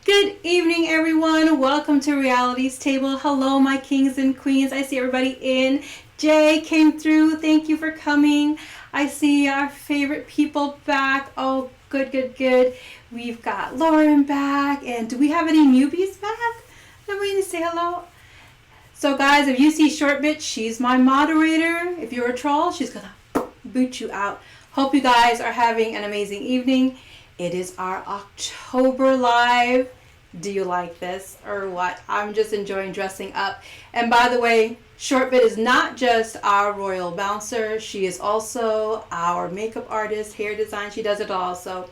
Good evening, everyone. Welcome to Reality's Table. Hello, my kings and queens. I see everybody in. Jay came through. Thank you for coming. I see our favorite people back. Oh, good, good, good. We've got Lauren back. And do we have any newbies back? Nobody to say hello? So, guys, if you see Short Bitch, she's my moderator. If you're a troll, she's going to boot you out. Hope you guys are having an amazing evening. It is our October live. Do you like this or what? I'm just enjoying dressing up. And by the way, Shortbit is not just our royal bouncer. She is also our makeup artist, hair design. She does it all. So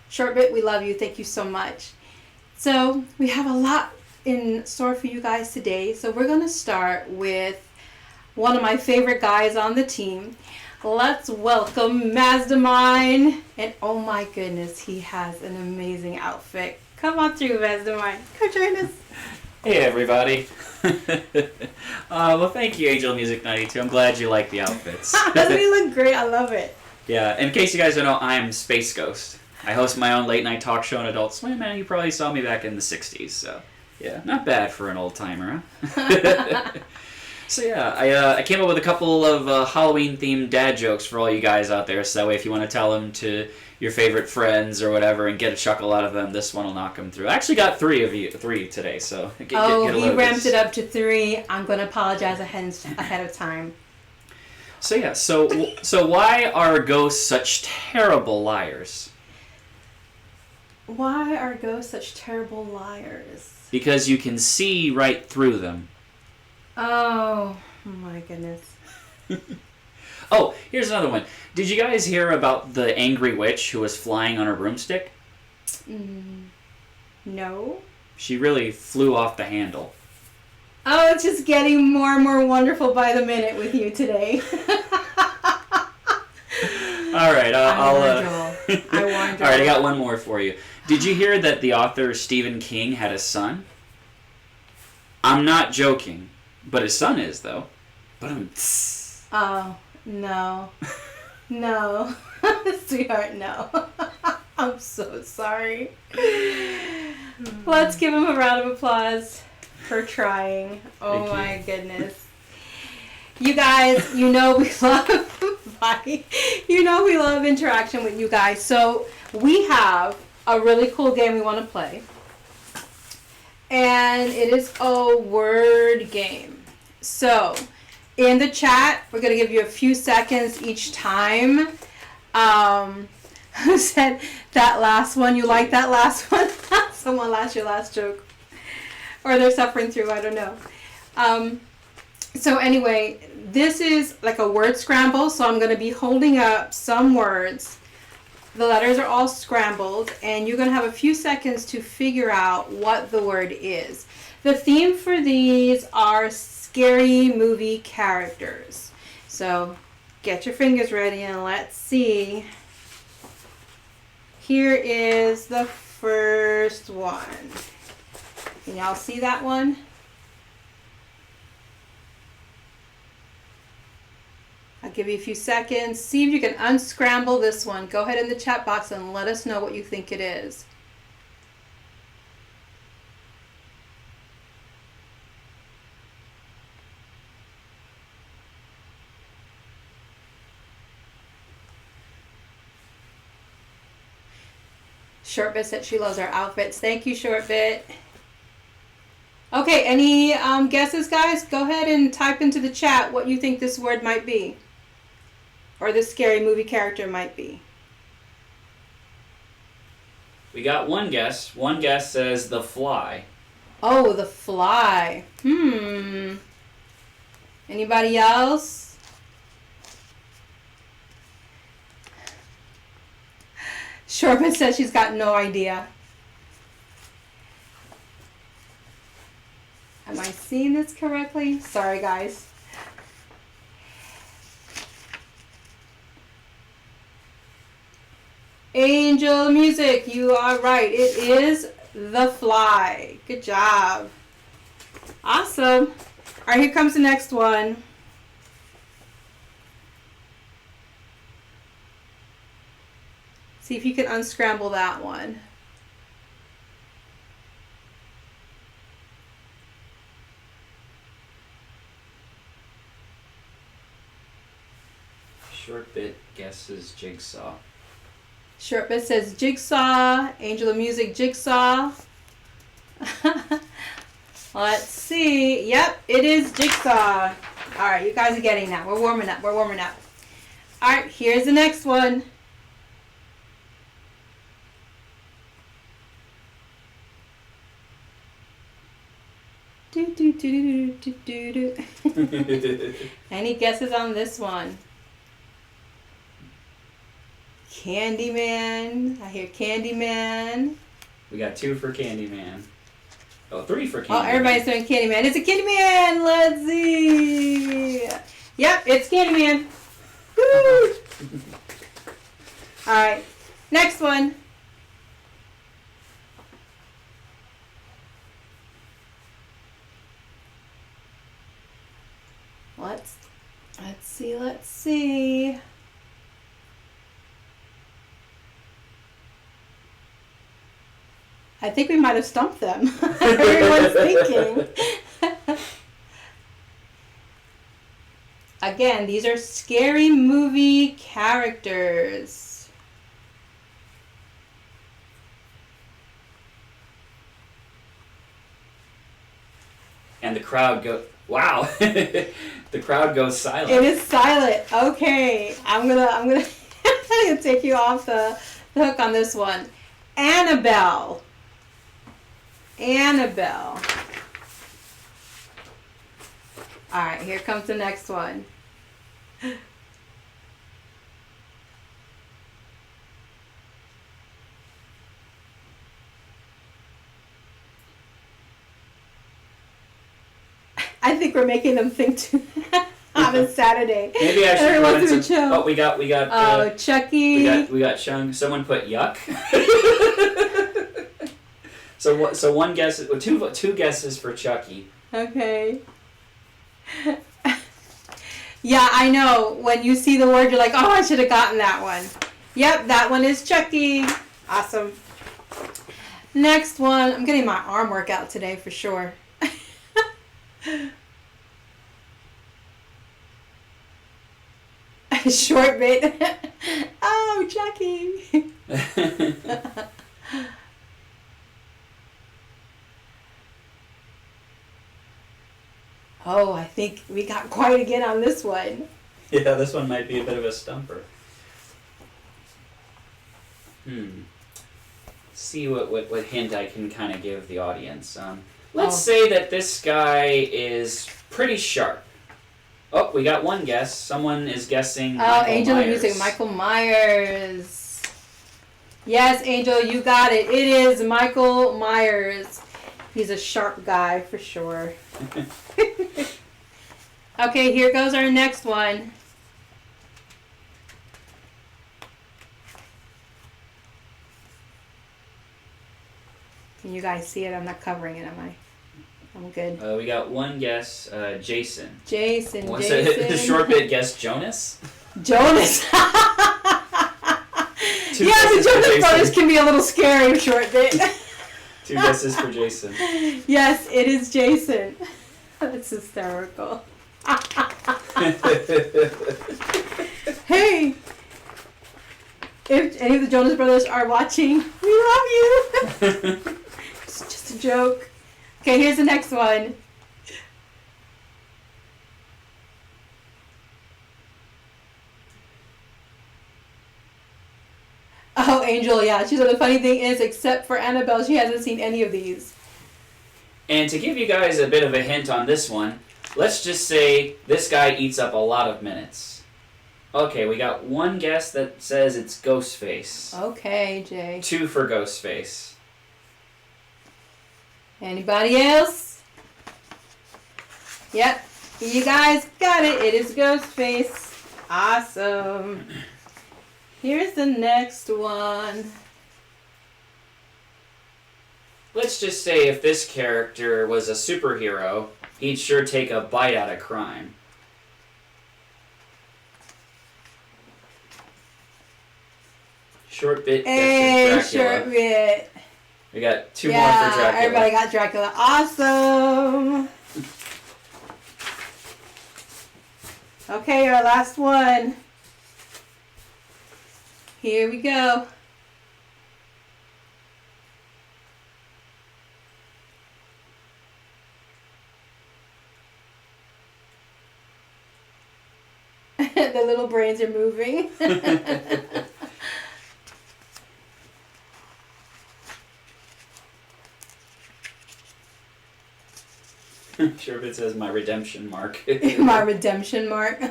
Shortbit, we love you. Thank you so much. So we have a lot in store for you guys today. So we're going to start with one of my favorite guys on the team. Let's welcome Mastermind. And oh my goodness, he has an amazing outfit. Come on through, Mastermind. Come join us. Hey, everybody. Well, thank you, Angel Music 92. I'm glad you like the outfits. Doesn't he look great? I love it. Yeah, in case you guys don't know, I'm Space Ghost. I host my own late-night talk show on Adult Swim, and you probably saw me back in the 60s, so yeah, not bad for an old-timer, huh? So yeah, I came up with a couple of Halloween-themed dad jokes for all you guys out there, so that way if you want to tell them to your favorite friends or whatever and get a chuckle out of them, this one will knock them through. I actually got three today, so get he ramped it up to 3. I'm going to apologize ahead of time. So yeah, so why are ghosts such terrible liars? Why are ghosts such terrible liars? Because you can see right through them. Oh my goodness. Oh, here's another one. Did you guys hear about the angry witch who was flying on a broomstick? No. She really flew off the handle. Oh, it's just getting more and more wonderful by the minute with you today. All right, I warned All right, I got one more for you. Did you hear that the author Stephen King had a son? I'm not joking, but his son is, though. Oh, no. No. Sweetheart, no. I'm so sorry. Let's give him a round of applause for trying. Oh my goodness. You guys, you know we love interaction with you guys. So we have a really cool game we want to play. And it is a word game. So in the chat, we're going to give you a few seconds each time. Who said that last one? You like that last one? Someone lost your last joke. Or they're suffering through, I don't know. So anyway, this is like a word scramble. So I'm going to be holding up some words. The letters are all scrambled. And you're going to have a few seconds to figure out what the word is. The theme for these are scary movie characters. So get your fingers ready and let's see. Here is the first one. Can y'all see that one? I'll give you a few seconds. See if you can unscramble this one. Go ahead in the chat box and let us know what you think it is. Shortbit said she loves our outfits. Thank you, Shortbit. Okay, any guesses, guys? Go ahead and type into the chat what you think this word might be. Or this scary movie character might be. We got one guess. One guess says The Fly. Oh, The Fly. Anybody else? Shortbit says she's got no idea. Am I seeing this correctly? Sorry, guys. Angel Music, you are right. It is The Fly. Good job. Awesome. All right, here comes the next one. See if you can unscramble that one. short bit guesses Jigsaw. Short bit says Jigsaw. Angel of Music, Jigsaw. Let's see. Yep, it is Jigsaw. All right, you guys are getting that. We're warming up. All right, here's the next one. Any guesses on this one? Candyman. I hear Candyman. We got 2 for Candyman. Oh, 3 for Candyman. Oh, everybody's doing Candyman. It's a Candyman. Let's see. Yep, it's Candyman. Woo! All right, next one. Let's see. I think we might have stumped them. Everyone's thinking. Again, these are scary movie characters. And the crowd wow. The crowd goes silent. It is silent. Okay, I'm gonna take you off the hook on this one. Annabelle. All right, here comes the next one. I think we're making them think too on a Saturday. Maybe I should Everyone put in wants to some. chill. Oh, we got. Chucky. We got Chung. Someone put yuck. So one guess. Two guesses for Chucky. Okay. Yeah, I know. When you see the word, you're like, oh, I should have gotten that one. Yep, that one is Chucky. Awesome. Next one. I'm getting my arm workout today for sure. Short bit. Oh, Chucky. Oh, I think we got quiet again on this one. Yeah, this one might be a bit of a stumper. See what hint I can kind of give the audience. Let's say that this guy is pretty sharp. Oh, we got one guess. Someone is guessing Michael Angel of Myers. Music, Michael Myers. Yes, Angel, you got it. It is Michael Myers. He's a sharp guy for sure. Okay, here goes our next one. Can you guys see it? I'm not covering it, am I? I'm good. We got one guess. Jason. Jason. What's the short bit guess? Jonas? Jonas. Two Yeah, the guesses for Jonas Jason. Brothers can be a little scary, short bit. 2 guesses for Jason. Yes, it is Jason. That's hysterical. Hey, if any of the Jonas Brothers are watching, we love you. It's just a joke. Okay, here's the next one. Oh, Angel, yeah. She said the funny thing is, except for Annabelle, she hasn't seen any of these. And to give you guys a bit of a hint on this one, let's just say this guy eats up a lot of minutes. Okay, we got one guess that says it's Ghostface. Okay, Jay. 2 for Ghostface. Anybody else? Yep. You guys got it. It is Ghostface. Awesome. Here's the next one. Let's just say if this character was a superhero, he'd sure take a bite out of crime. Short bit guesses Dracula. Short bit. We got 2 more for Dracula. Everybody got Dracula. Awesome. Okay, our last one. Here we go. The little brains are moving. I'm sure if it says my redemption mark. My redemption mark.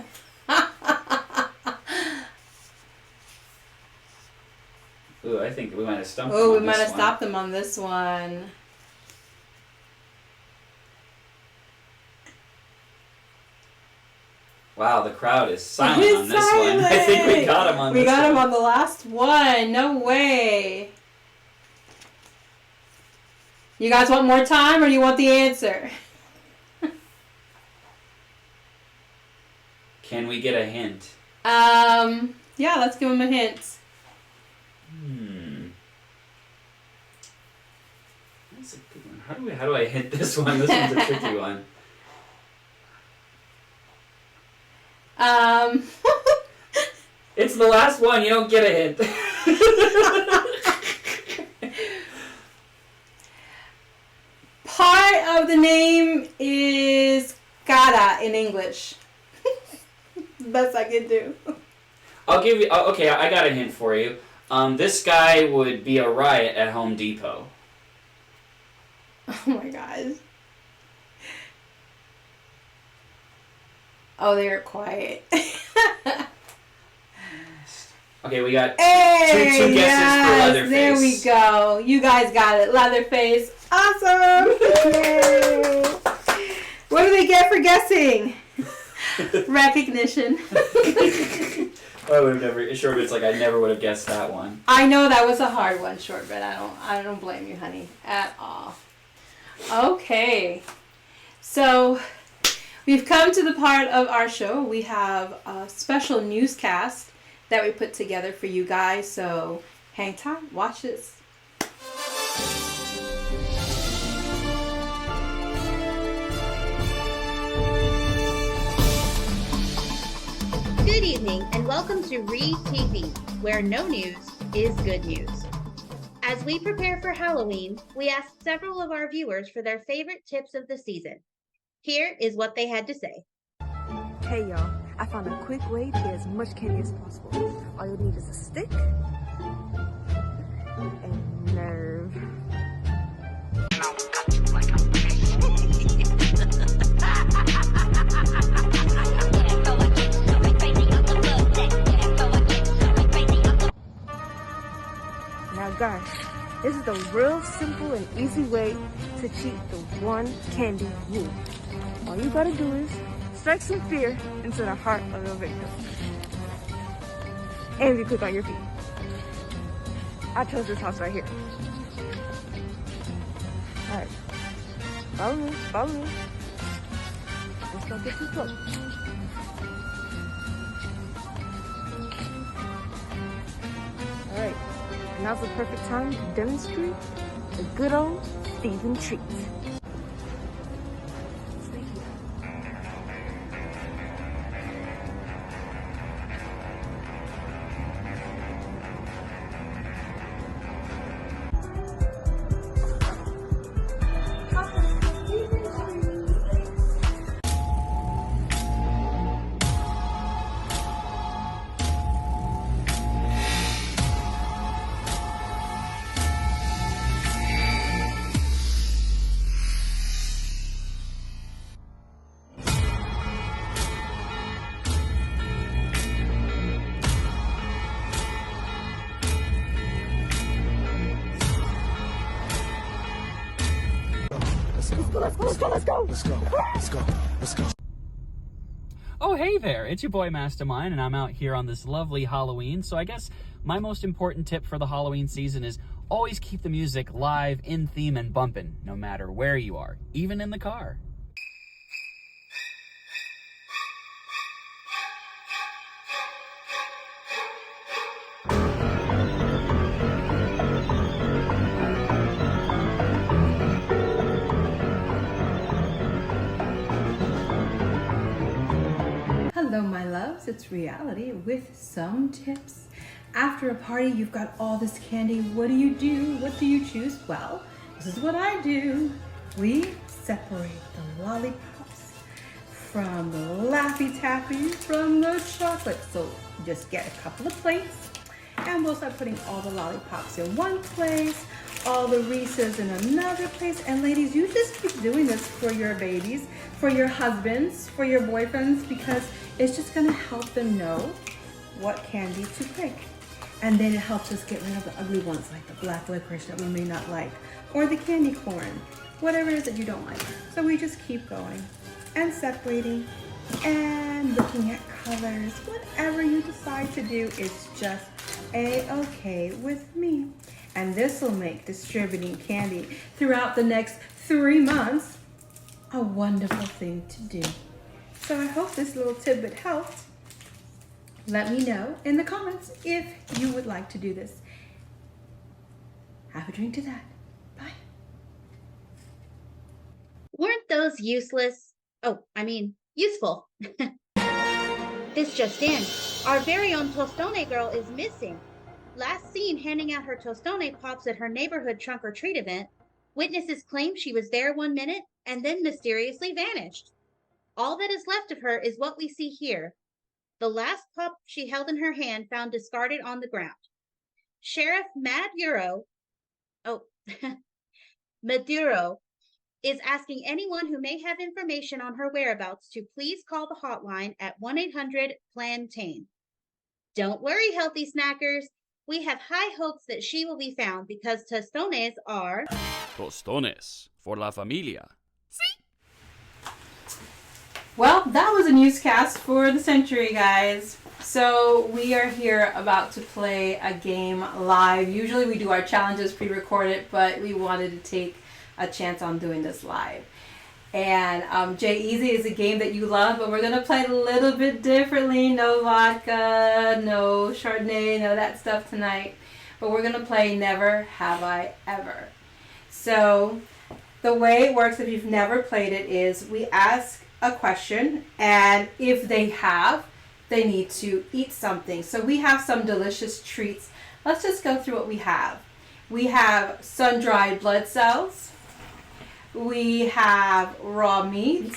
Ooh, I think we might have stumped Oh, we them on might this have one. stopped them on this one. Wow, the crowd is silent on this one. I think we got him on this one. We got him on the last one. No way. You guys want more time or do you want the answer? Can we get a hint? Yeah, let's give him a hint. That's a good one. How do I hint this one? This one's a tricky one. It's the last one. You don't get a hint. Part of the name is Cara in English. Best I can do. I'll give you. Okay, I got a hint for you. This guy would be a riot at Home Depot. Oh my gosh. Oh, they're quiet. Okay, we got Hey, two guesses yes, for Leatherface. There we go. You guys got it. Leatherface. Awesome. Yay. What do they get for guessing? Recognition. I would have never. Shortbit's like I never would have guessed that one. I know that was a hard one, Shortbit. I don't blame you, honey, at all. Okay. So we've come to the part of our show. We have a special newscast that we put together for you guys. So hang tight. Watch this. Good evening and welcome to TV, where no news is good news. As we prepare for Halloween, we asked several of our viewers for their favorite tips of the season. Here is what they had to say. Hey y'all, I found a quick way to get as much candy as possible. All you need is a stick and nerve. Now guys, this is the real simple and easy way to cheat the one candy rule. All you gotta do is strike some fear into the heart of the victim. And be quick on your feet. I chose this house right here. Alright. Follow me, follow me. Let's go get some clothes. Alright. Now's the perfect time to demonstrate the good old Stephen treat. Let's go. Oh, hey there, it's your boy Mastermind, and I'm out here on this lovely Halloween. So I guess my most important tip for the Halloween season is always keep the music live, in theme, and bumping, no matter where you are, even in the car. Hello, my loves. It's Reality with some tips. After a party, you've got all this candy. What do you do? What do you choose? Well, this is what I do. We separate the lollipops from the Laffy Taffy from the chocolate. So just get a couple of plates and we'll start putting all the lollipops in one place, all the Reese's in another place. And ladies, you just keep doing this for your babies, for your husbands, for your boyfriends, because it's just gonna help them know what candy to pick. And then it helps us get rid of the ugly ones like the black licorice that we may not like, or the candy corn, whatever it is that you don't like. So we just keep going and separating and looking at colors. Whatever you decide to do is just a-okay with me. And this will make distributing candy throughout the next 3 months a wonderful thing to do. So I hope this little tidbit helped. Let me know in the comments if you would like to do this. Have a drink to that. Bye. Weren't those useless? Useful. This just in. Our very own Tostone girl is missing. Last seen handing out her Tostone pops at her neighborhood trunk or treat event, witnesses claim she was there 1 minute and then mysteriously vanished. All that is left of her is what we see here. The last pop she held in her hand found discarded on the ground. Sheriff Maduro is asking anyone who may have information on her whereabouts to please call the hotline at 1-800-PLANTAIN. Don't worry, healthy snackers. We have high hopes that she will be found because tostones are... Tostones for la familia. Well, that was a newscast for the century, guys. So we are here about to play a game live. Usually we do our challenges pre-recorded, but we wanted to take a chance on doing this live. And Jay Easy is a game that you love, but we're going to play it a little bit differently. No vodka, no Chardonnay, no that stuff tonight. But we're going to play Never Have I Ever. So the way it works, if you've never played it, is we ask a question, and if they have, they need to eat something. So we have some delicious treats. Let's just go through what we have. We have sun-dried blood cells. We have raw meat.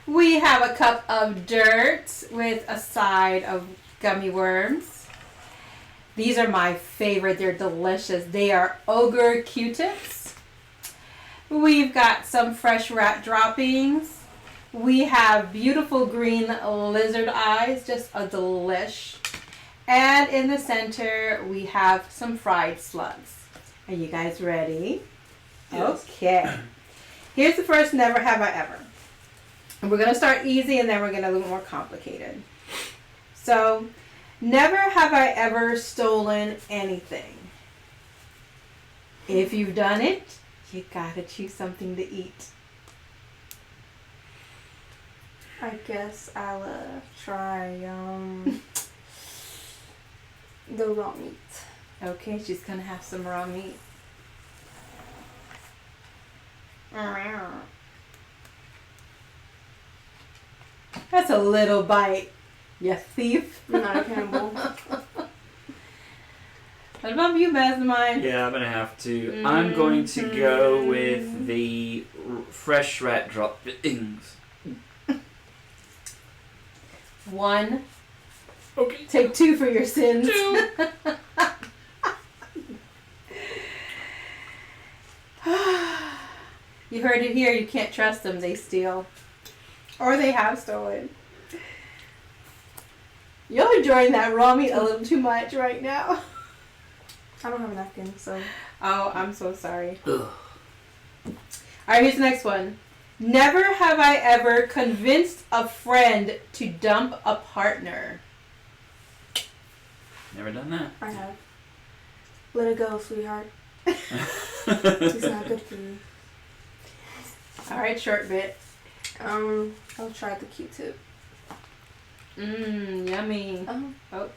We have a cup of dirt with a side of gummy worms. These are my favorite. They're delicious. They are ogre Q-tips. We've got some fresh rat droppings. We have beautiful green lizard eyes, just a delish. And in the center, we have some fried slugs. Are you guys ready? Yes. Okay. Here's the first Never Have I Ever. And we're going to start easy and then we're going to a little more complicated. So, never have I ever stolen anything. If you've done it, you gotta choose something to eat. I guess I'll try the raw meat. Okay, she's gonna have some raw meat. That's a little bite, you thief. I'm not a cannibal. What about you, Mastermind? Yeah, I'm gonna have to. I'm going to go with the fresh rat droppings. 1. Okay. Take 2 for your sins. 2. You heard it here. You can't trust them. They steal. Or they have stolen. You're enjoying that raw meat a little too much right now. I don't have a napkin, so... Oh, I'm so sorry. Ugh. Alright, here's the next one. Never have I ever convinced a friend to dump a partner. Never done that. I have. Let it go, sweetheart. It's not good for you. Alright, short bit. I'll try the Q-tip. Yummy. Oh.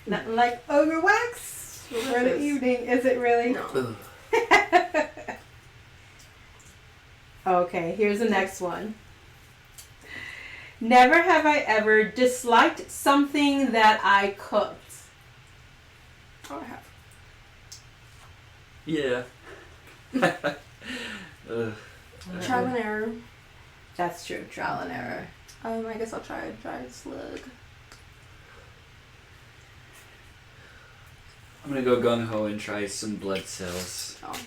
Nothing like ogre wax for the evening, is it really? No. Okay, here's the next one. Never have I ever disliked something that I cooked. Oh, I have. Yeah. Trial and error. That's true. Trial and error. I guess I'll try dry slug. I'm gonna go gung ho and try some blood cells. Oh.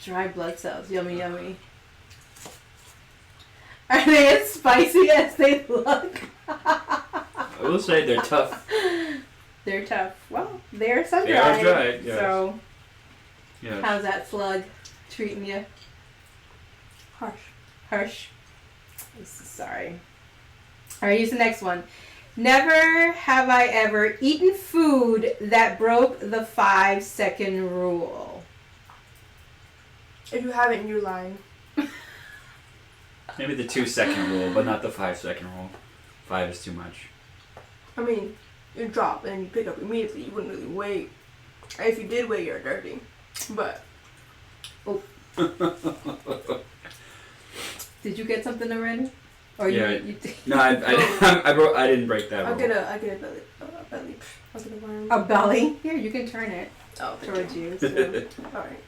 Dry blood cells. Yummy, yummy. Are they as spicy as they look? I will say they're tough. They're tough. Well, they're sun They are dried. dried, yes. So, Yeah. how's that slug treating you? Harsh. Harsh. I'm so sorry. All right, here's the next one. Never have I ever eaten food that broke the 5-second rule. If you haven't, you're lying. Maybe the 2-second rule, but not the 5-second rule. 5 is too much. I mean, you drop and you pick up immediately. You wouldn't really wait. If you did wait, you're dirty. But Did you get something already? Or Yeah, you No, I didn't break that I'll rule. get a belly. I'll get a worm. a belly? Here, you can turn it Oh, towards you. So. Alright.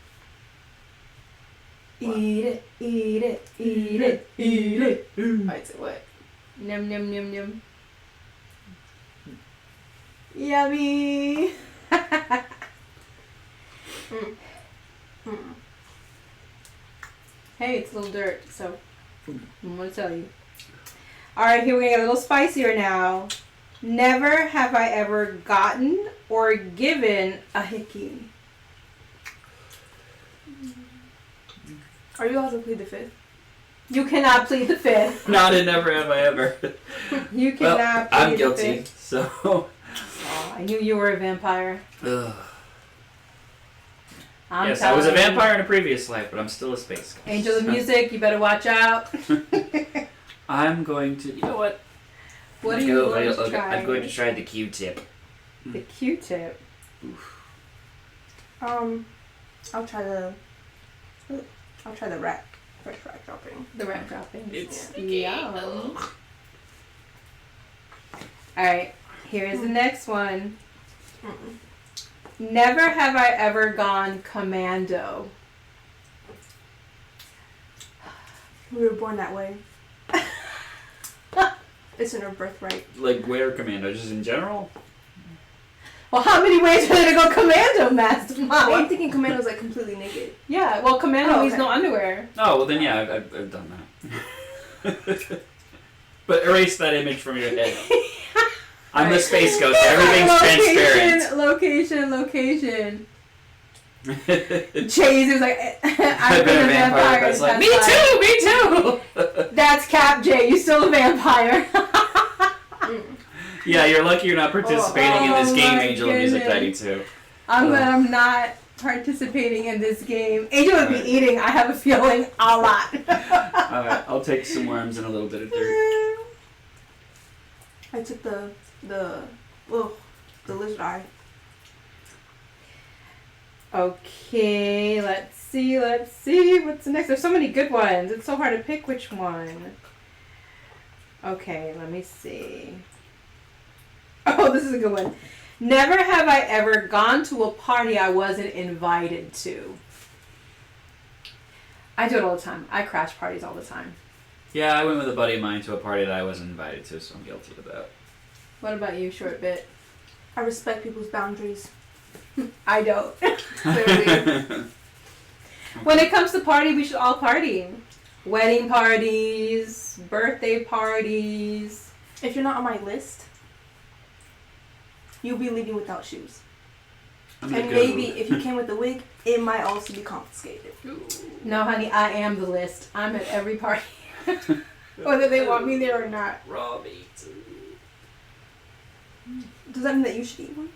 Eat it, eat it, eat it, eat it. Alright, so what? Yum, yum, yum, yum. Yummy. Hey, it's a little dirt, so I'm going to tell you. Alright, here we get a little spicier now. Never have I ever gotten or given a hickey. Are you allowed to plead the fifth? You cannot plead the fifth. Not in never have I ever. You Well, cannot plead I'm the guilty, fifth. so. Oh, I knew you were a vampire. Ugh. I'm Yes, I was a telling you. vampire in a previous life, but I'm still a space ghost. Angel of music, you better watch out. I'm going to. You know what? What are Let's you go. going to try? I'm going to try the Q-tip. The Q-tip. I'll try the rat. Fresh rat dropping. The rat dropping. It's Yum. Alright, here's the next one. Never have I ever gone commando. We were born that way. It's in our birthright. Like where commando? Just in general? Well, how many ways are there to go commando, Oh, I'm Mastermind? thinking commando's like completely naked. Yeah, well, commando Oh, means okay. no underwear. Oh, well then yeah, I've done that. But erase that image from your head. I'm the space ghost. Everything's transparent. Location. Chase is like, I've been a vampire. It's like, me too. That's Cap J. You still a vampire. Yeah, you're lucky you're not participating in this Oh game, my Angel of Music goodness. 92. I'm glad I'm not participating in this game. Angel would be eating, I have a feeling, a lot. Alright, I'll take some worms and a little bit of dirt. I took the lizard eye. Okay, let's see. What's next? There's so many good ones. It's so hard to pick which one. Okay, let me see. Oh, this is a good one. Never have I ever gone to a party I wasn't invited to. I do it all the time. I crash parties all the time. Yeah, I went with a buddy of mine to a party that I wasn't invited to, so I'm guilty of that. What about you, Short Bit? I respect people's boundaries. I don't. Clearly. When it comes to party, we should all party. Wedding parties, birthday parties. If you're not on my list, you'll be leaving without shoes. I'm And gonna maybe if you came with a wig, it might also be confiscated. No, honey, I am the list. I'm at every party. Whether they want me there or not. Raw meat. Does that mean that you should eat one?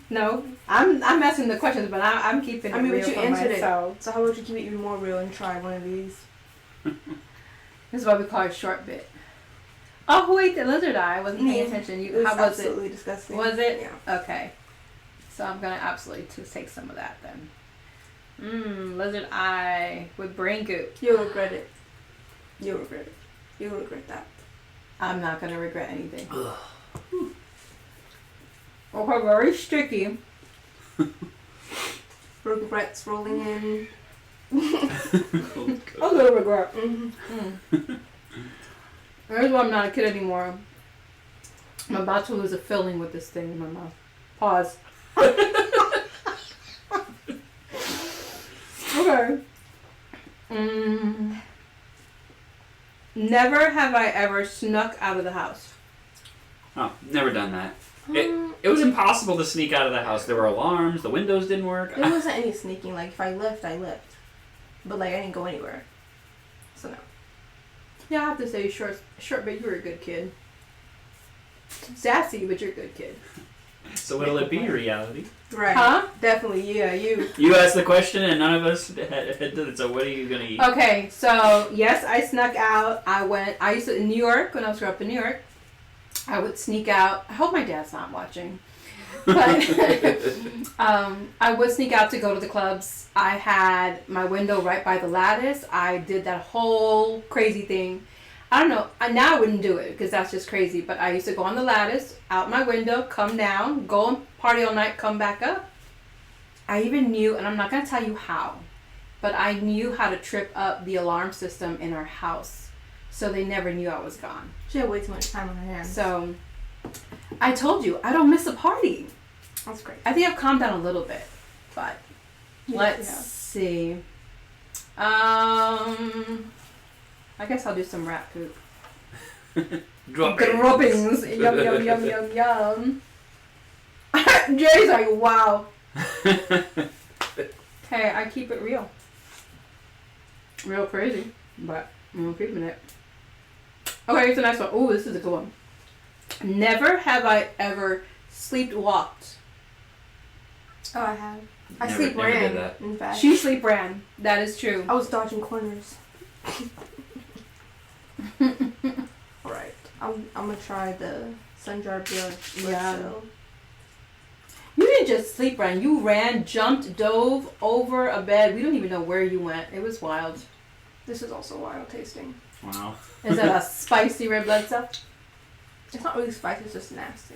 No, I'm asking the questions, but I'm keeping it I mean, real but you for answered myself. it. So how about you keep it even more real and try one of these? This is why we call it Short Bit. Oh wait, the lizard eye. I wasn't paying Yeah. attention. It was How was it? absolutely disgusting. Was it? Yeah. Okay. So I'm gonna absolutely take some of that then. Lizard eye with brain goop. You'll regret it. You'll regret it. You'll regret that. I'm not gonna regret anything. Okay, very sticky. Regrets rolling in. Oh, A little regret. Mm-hmm. Here's why I'm not a kid anymore. I'm about to lose a filling with this thing in my mouth. Pause. Okay. Never have I ever snuck out of the house. Oh, never done that. It was impossible to sneak out of the house. There were alarms. The windows didn't work. There wasn't any sneaking. Like, if I left, I left. But, like, I didn't go anywhere. So, no. Yeah, I have to say, short, but you were a good kid. Sassy, but you're a good kid. So what'll it be, reality? Right. Huh? Definitely, yeah, you. You asked the question and none of us did it, so what are you going to eat? Okay, so, yes, I snuck out. I used to, in New York, when I was growing up in New York, I would sneak out. I hope my dad's not watching. But I would sneak out to go to the clubs. I had my window right by the lattice. I did that whole crazy thing. I don't know. Now I wouldn't do it because that's just crazy. But I used to go on the lattice, out my window, come down, go and party all night, come back up. I even knew, and I'm not going to tell you how, but I knew how to trip up the alarm system in our house. So they never knew I was gone. She had way too much time on her hands. So I told you, I don't miss a party. That's great. I think I've calmed down a little bit, but Yeah, let's yeah. see. I guess I'll do some rat poop. Droppings. Yum, yum, yum, yum, yum. Jay's like, wow. Okay, I keep it real. Real crazy, but I'm keeping it. Okay, here's the next one. Oh, this is a good one. Never have I ever sleepwalked. Oh, I have. I Never- sleep never did ran, that. in fact. She sleep ran. That is true. I was dodging corners. Alright. I'm gonna try the sun-dried blood. Yeah. So. You didn't just sleep run. You ran, jumped, dove over a bed. We don't even know where you went. It was wild. This is also wild tasting. Wow. Is that a spicy red blood cell? It's not really spicy, it's just nasty.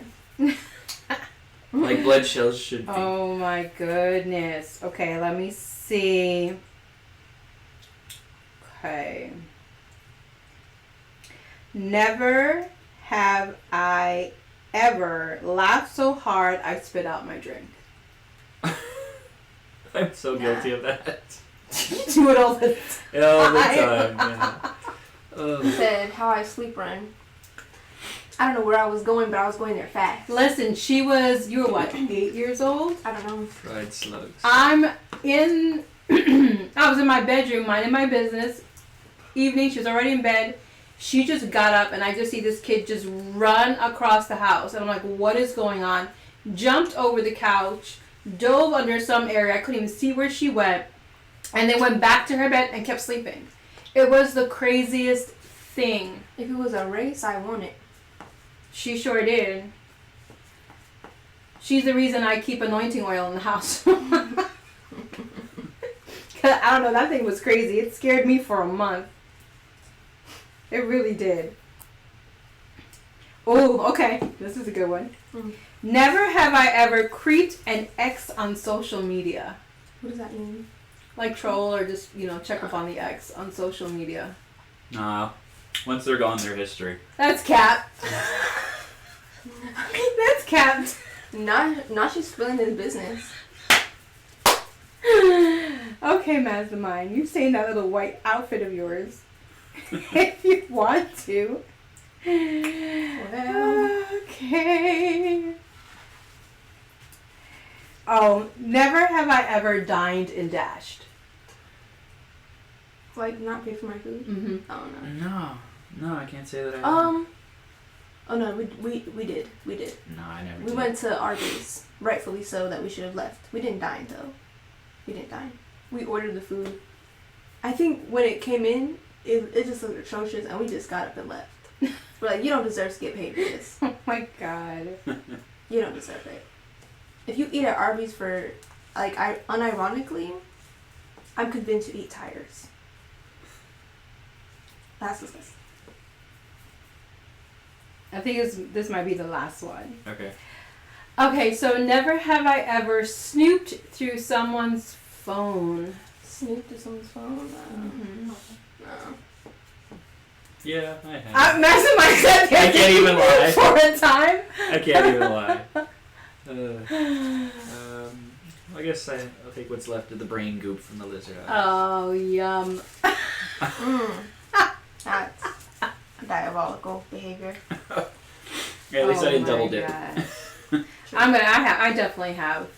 Like blood shells should be. Oh my goodness. Okay, let me see. Okay. Never have I ever laughed so hard I spit out my drink. I'm so guilty of that. You do it all the All the time, yeah. He said how I sleep run. I don't know where I was going, but I was going there fast. Listen, you were what, 8 years old? I don't know. Fried slugs. I was in my bedroom, minding my business. Evening, she was already in bed. She just got up, and I just see this kid just run across the house. And I'm like, what is going on? Jumped over the couch, dove under some area. I couldn't even see where she went. And then went back to her bed and kept sleeping. It was the craziest thing. If it was a race, I won it. She sure did. She's the reason I keep anointing oil in the house. I don't know, that thing was crazy. It scared me for a month. It really did. Oh, okay. This is a good one. Mm. Never have I ever creeped an ex on social media. What does that mean? Like troll or just, check up on the ex on social media. Nah. Once they're gone, they're history. That's cap. That's cap. Not she's spilling his business. Okay, Mastermind. You stay in that little white outfit of yours. If you want to. Well. Okay. Oh, never have I ever dined and dashed. Like, not pay for my food? Mm-hmm. Oh, no. No, I can't say that I Oh no, we did. No, I never We did. went to Arby's, rightfully so, that we should have left. We didn't dine though. We didn't dine. We ordered the food. I think when it came in, it just looked atrocious, and we just got up and left. We're like, you don't deserve to get paid for this. Oh my god. You don't deserve it. If you eat at Arby's for, like, unironically, I'm convinced you eat tires. Last discuss. I think this might be the last one. Okay. Okay, so never have I ever snooped through someone's phone. Snoop to someone's phone. No. Yeah, I have. I'm messing myself I can't even lie. for a time. I can't even lie. I guess I'll take what's left of the brain goop from the lizard eye. Oh, yum. That's diabolical behavior. Yeah, at least I didn't my double dip. gosh. I definitely have.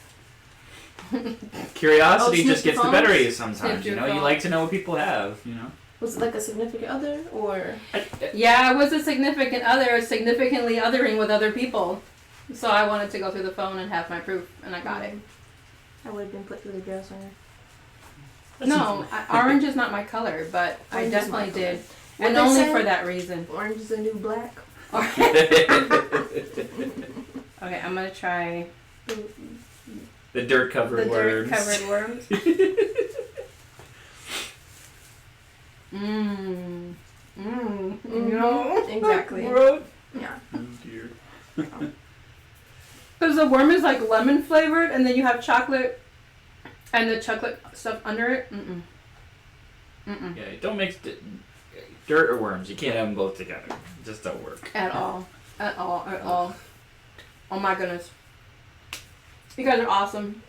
Curiosity Oh, just sniff gets the phones? better of you Sniff sometimes. You your know, you phone. like to know what people have. You know. Was it like a significant other or? Yeah, I was a significant other, significantly othering with other people. So I wanted to go through the phone and have my proof, and I got it. I would have been put through the jail center. No, orange is not my color, but I Orange is definitely my color. did. What And they only say? for that reason. Orange is the new black. Okay, I'm going to try The dirt covered the worms. dirt-covered worms. Mmm. Mmm. You know? Exactly. Gross. Yeah. Oh dear. Because the worm is like lemon flavored, and then you have chocolate and the chocolate stuff under it. Mm-mm. Mm-mm. Yeah, don't mix dirt or worms. You can't have them both together. It just don't work. At all. At all. At all. Oh my goodness. You guys are awesome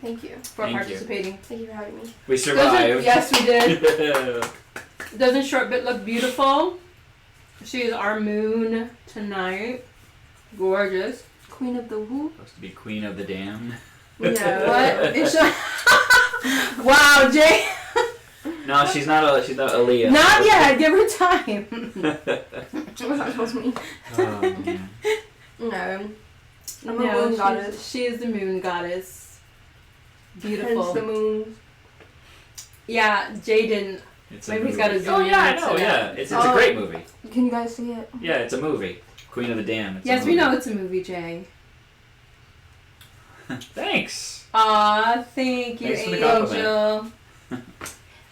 Thank you. for Thank you. participating. Thank you for having me. We survived. Yes, we did. Doesn't Shortbit look beautiful? She is our moon tonight. Gorgeous. Queen of the who? Supposed to be queen of the damned. Yeah. What? Is she- wow, Jay. No, she's not Aaliyah. Not yet. Give her time. What's that supposed to mean? Oh, man. No. I'm a No, moon goddess. she is the moon goddess. Beautiful. Hence the moon. Yeah, Jay didn't. It's a Maybe he's movie. got a zoom Oh yeah, I in know. to Yeah, that. it's a great movie. Can you guys see it? Yeah, it's a movie. Queen of the Damned. It's a Yes, we movie. know it's a movie, Jay. Thanks. Aw, thank you, Thanks for the Angel.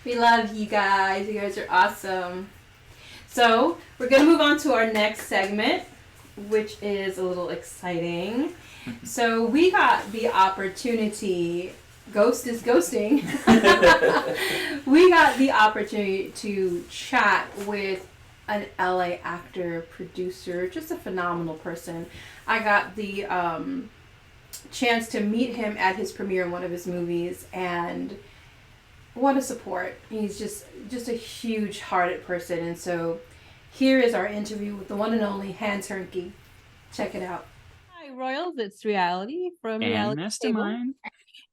We love you guys. You guys are awesome. So, we're going to move on to our next segment, which is a little exciting. So, we got the opportunity, Ghost is ghosting. We got the opportunity to chat with an LA actor, producer, just a phenomenal person. I got the chance to meet him at his premiere in one of his movies, and what a support. He's just a huge hearted person. And so here is our interview with the one and only Hans Herke. Check it out. Hi Royals, it's Reality from And Reality Table. Mastermind.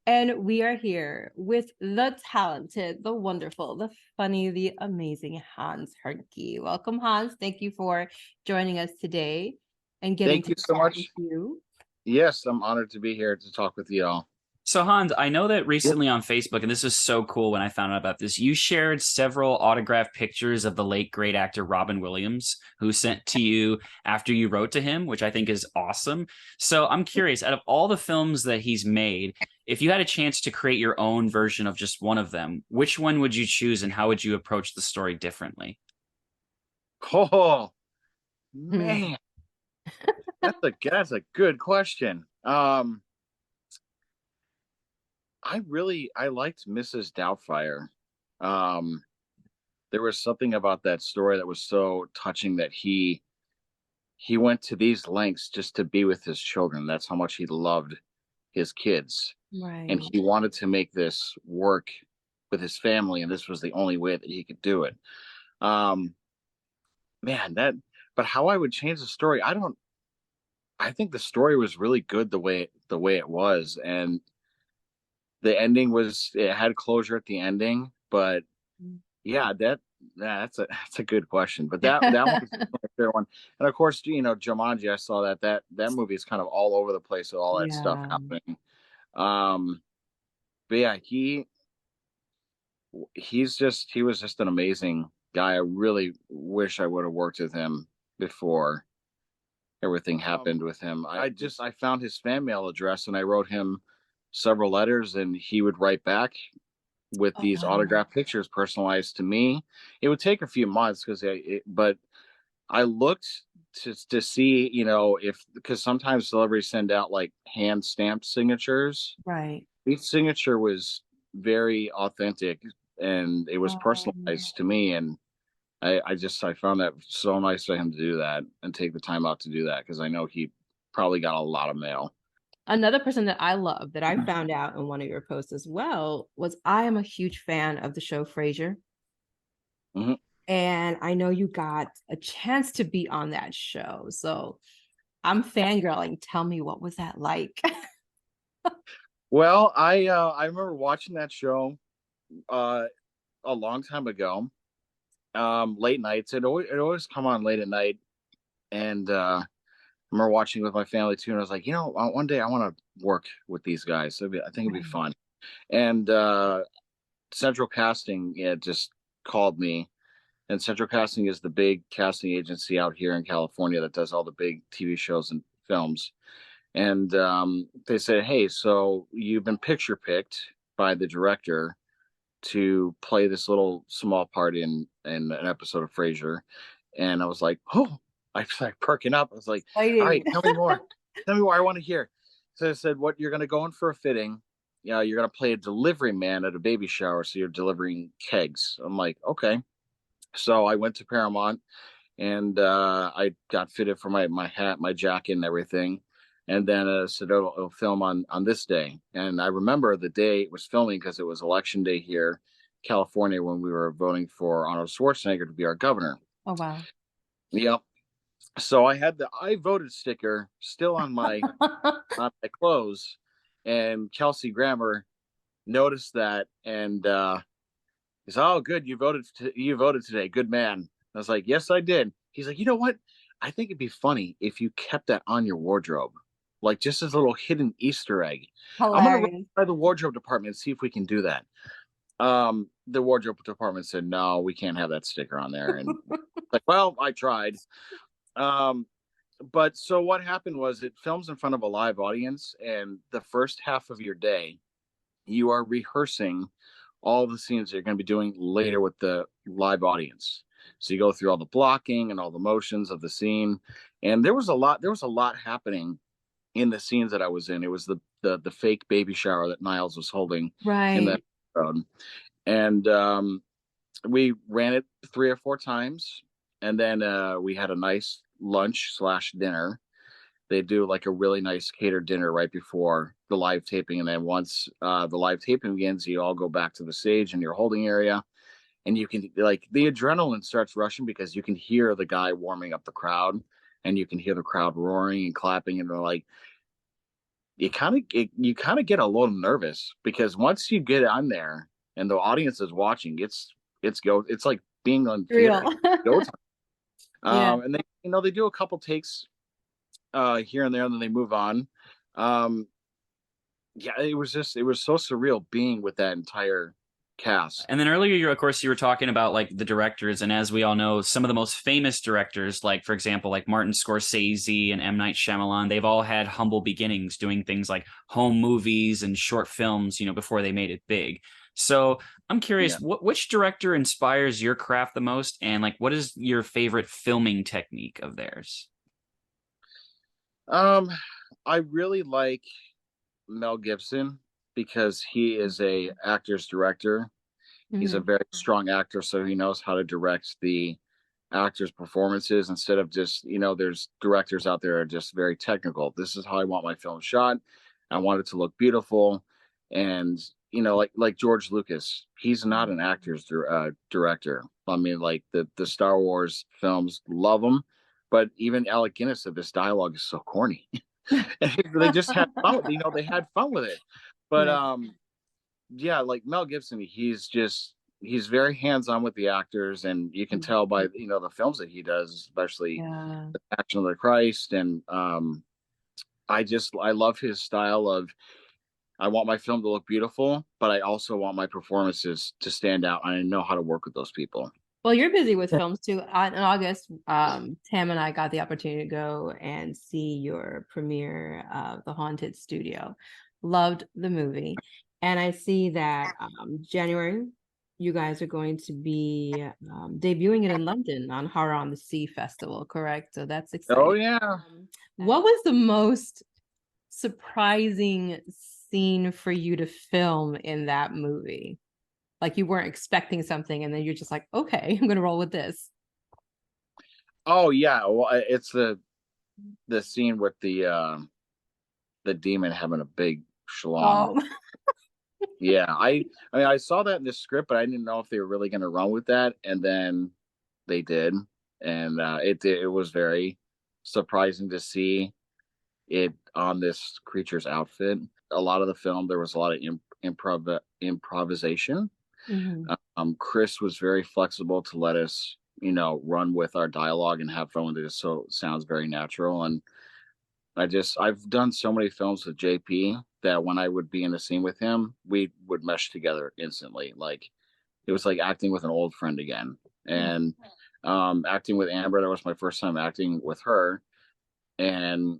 And we are here with the talented, the wonderful, the funny, the amazing Hans Herke. Welcome, Hans. Thank you for joining us today and getting Thank to you so chat much. with you. Yes, I'm honored to be here to talk with you all. So Hans, I know that recently on Facebook, and this was so cool when I found out about this, you shared several autographed pictures of the late great actor Robin Williams, who sent to you after you wrote to him, which I think is awesome. So I'm curious, out of all the films that he's made, if you had a chance to create your own version of just one of them, which one would you choose and how would you approach the story differently? Oh man, that's a good question. I liked Mrs. Doubtfire. There was something about that story that was so touching that he went to these lengths just to be with his children. That's how much he loved his kids. Right. And he wanted to make this work with his family, and this was the only way that he could do it. But how I would change the story, I think the story was really good the way it was, and the ending it had closure at the ending. But yeah, that's a good question. But that one's a fair one. And of course, Jumanji, I saw that movie is kind of all over the place with all that stuff happening. But yeah, he was just an amazing guy. I really wish I would have worked with him before everything happened with him. I found his fan mail address and I wrote him several letters and he would write back with Oh these wow. autographed pictures personalized to me. It would take a few months but I looked to see, if because sometimes celebrities send out like hand stamped signatures. Right. Each signature was very authentic and it was Um, personalized to me. And I found that so nice for him to do that and take the time out to do that because I know he probably got a lot of mail. Another person that I love that I found out in one of your posts as well was I am a huge fan of the show Frasier. Mhm. And I know you got a chance to be on that show. So I'm fangirling. Tell me, what was that like? Well, I remember watching that show uh, a long time ago. Late nights. It always come on late at night, and I remember watching with my family too. And I was like, one day I want to work with these guys. I think it'd be Right. fun. And Central Casting, yeah, just called me. And Central Casting is the big casting agency out here in California that does all the big TV shows and films. And they said, "Hey, so you've been picture picked by the director to play this little small part in an episode of Frasier." And I was like, "Oh!" I was like perking up. I was like, "All right, Exciting. tell me more. Tell me more. I want to hear." So I said, "What you're going to go in for a fitting? Yeah, you're going to play a delivery man at a baby shower, so you're delivering kegs." I'm like, "Okay." So I went to Paramount and I got fitted for my hat, my jacket, and everything. And then said, "Oh, it'll film on this day." And I remember the day it was filming because it was election day here, California, when we were voting for Arnold Schwarzenegger to be our governor. Oh, wow. Yep. So I had the "I voted" sticker still on my clothes, and Kelsey Grammer noticed that and he's, "Oh, good, you voted today. Good man." I was like, "Yes, I did." He's like, "You know what? I think it'd be funny if you kept that on your wardrobe, like just as a little hidden Easter egg. I'm gonna run Hilarious. by the wardrobe department and see if we can do that." The wardrobe department said, "No, we can't have that sticker on there." And like, well, I tried. Um, but so what happened was it films in front of a live audience, and the first half of your day, you are rehearsing all the scenes that you're going to be doing later with the live audience. So you go through all the blocking and all the motions of the scene, and there was a lot happening in the scenes that I was in. It was the fake baby shower that Niles was holding in that Right. episode, and we ran it 3 or 4 times, and then we had a nice lunch slash dinner. They do like a really nice catered dinner right before the live taping, and then once the live taping begins, you all go back to the stage in your holding area, and you can, like, the adrenaline starts rushing because you can hear the guy warming up the crowd, and you can hear the crowd roaring and clapping, and they're like, you kind of get a little nervous because once you get on there and the audience is watching, it's like being on theater. Real. Go time. Yeah. And they do a couple takes here and there, and then they move on. Um, yeah, it was so surreal being with that entire cast. And then earlier, of course, you were talking about like the directors, and as we all know, some of the most famous directors, like for example, like Martin Scorsese and M. Night Shyamalan, they've all had humble beginnings doing things like home movies and short films, before they made it big. So I'm curious, Yeah. which director inspires your craft the most, and like, what is your favorite filming technique of theirs? Um, I really like Mel Gibson because he is a actor's director. He's a Mhm. very strong actor, so he knows how to direct the actors' performances instead of just, there's directors out there that are just very technical. This is how I want my film shot. I want it to look beautiful. And, like George Lucas, he's not an actor's director. I mean, like the Star Wars films, love them. But even Alec Guinness said this dialogue is so corny. They just had fun they had fun with it. But Right. yeah, like Mel Gibson, he's very hands-on with the actors, and you can tell by the films that he does, especially Yeah. Action of the Christ. And I love his style of, I want my film to look beautiful, but I also want my performances to stand out, and I know how to work with those people. Well, you're busy with films too. In August, Tam and I got the opportunity to go and see your premiere of The Haunted Studio. Loved the movie. And I see that January, you guys are going to be debuting it in London on Horror on the Sea Festival, correct? So that's Oh exciting. yeah. What was the most surprising scene for you to film in that movie? Like you weren't expecting something, and then you're just like, okay, I'm gonna roll with this. Oh yeah. Well, it's the scene with the demon having a big schlong. Oh, Yeah, I mean I saw that in the script, but I didn't know if they were really going to run with that, and then they did, and it was very surprising to see it on this creature's outfit. A lot of the film there was a lot of improvisation. mhm. Chris was very flexible to let us, run with our dialogue and have fun with it. So it sounds very natural, and I've done so many films with JP that when I would be in a scene with him, we would mesh together instantly. Like it was like acting with an old friend again. And acting with Amber, that was my first time acting with her. And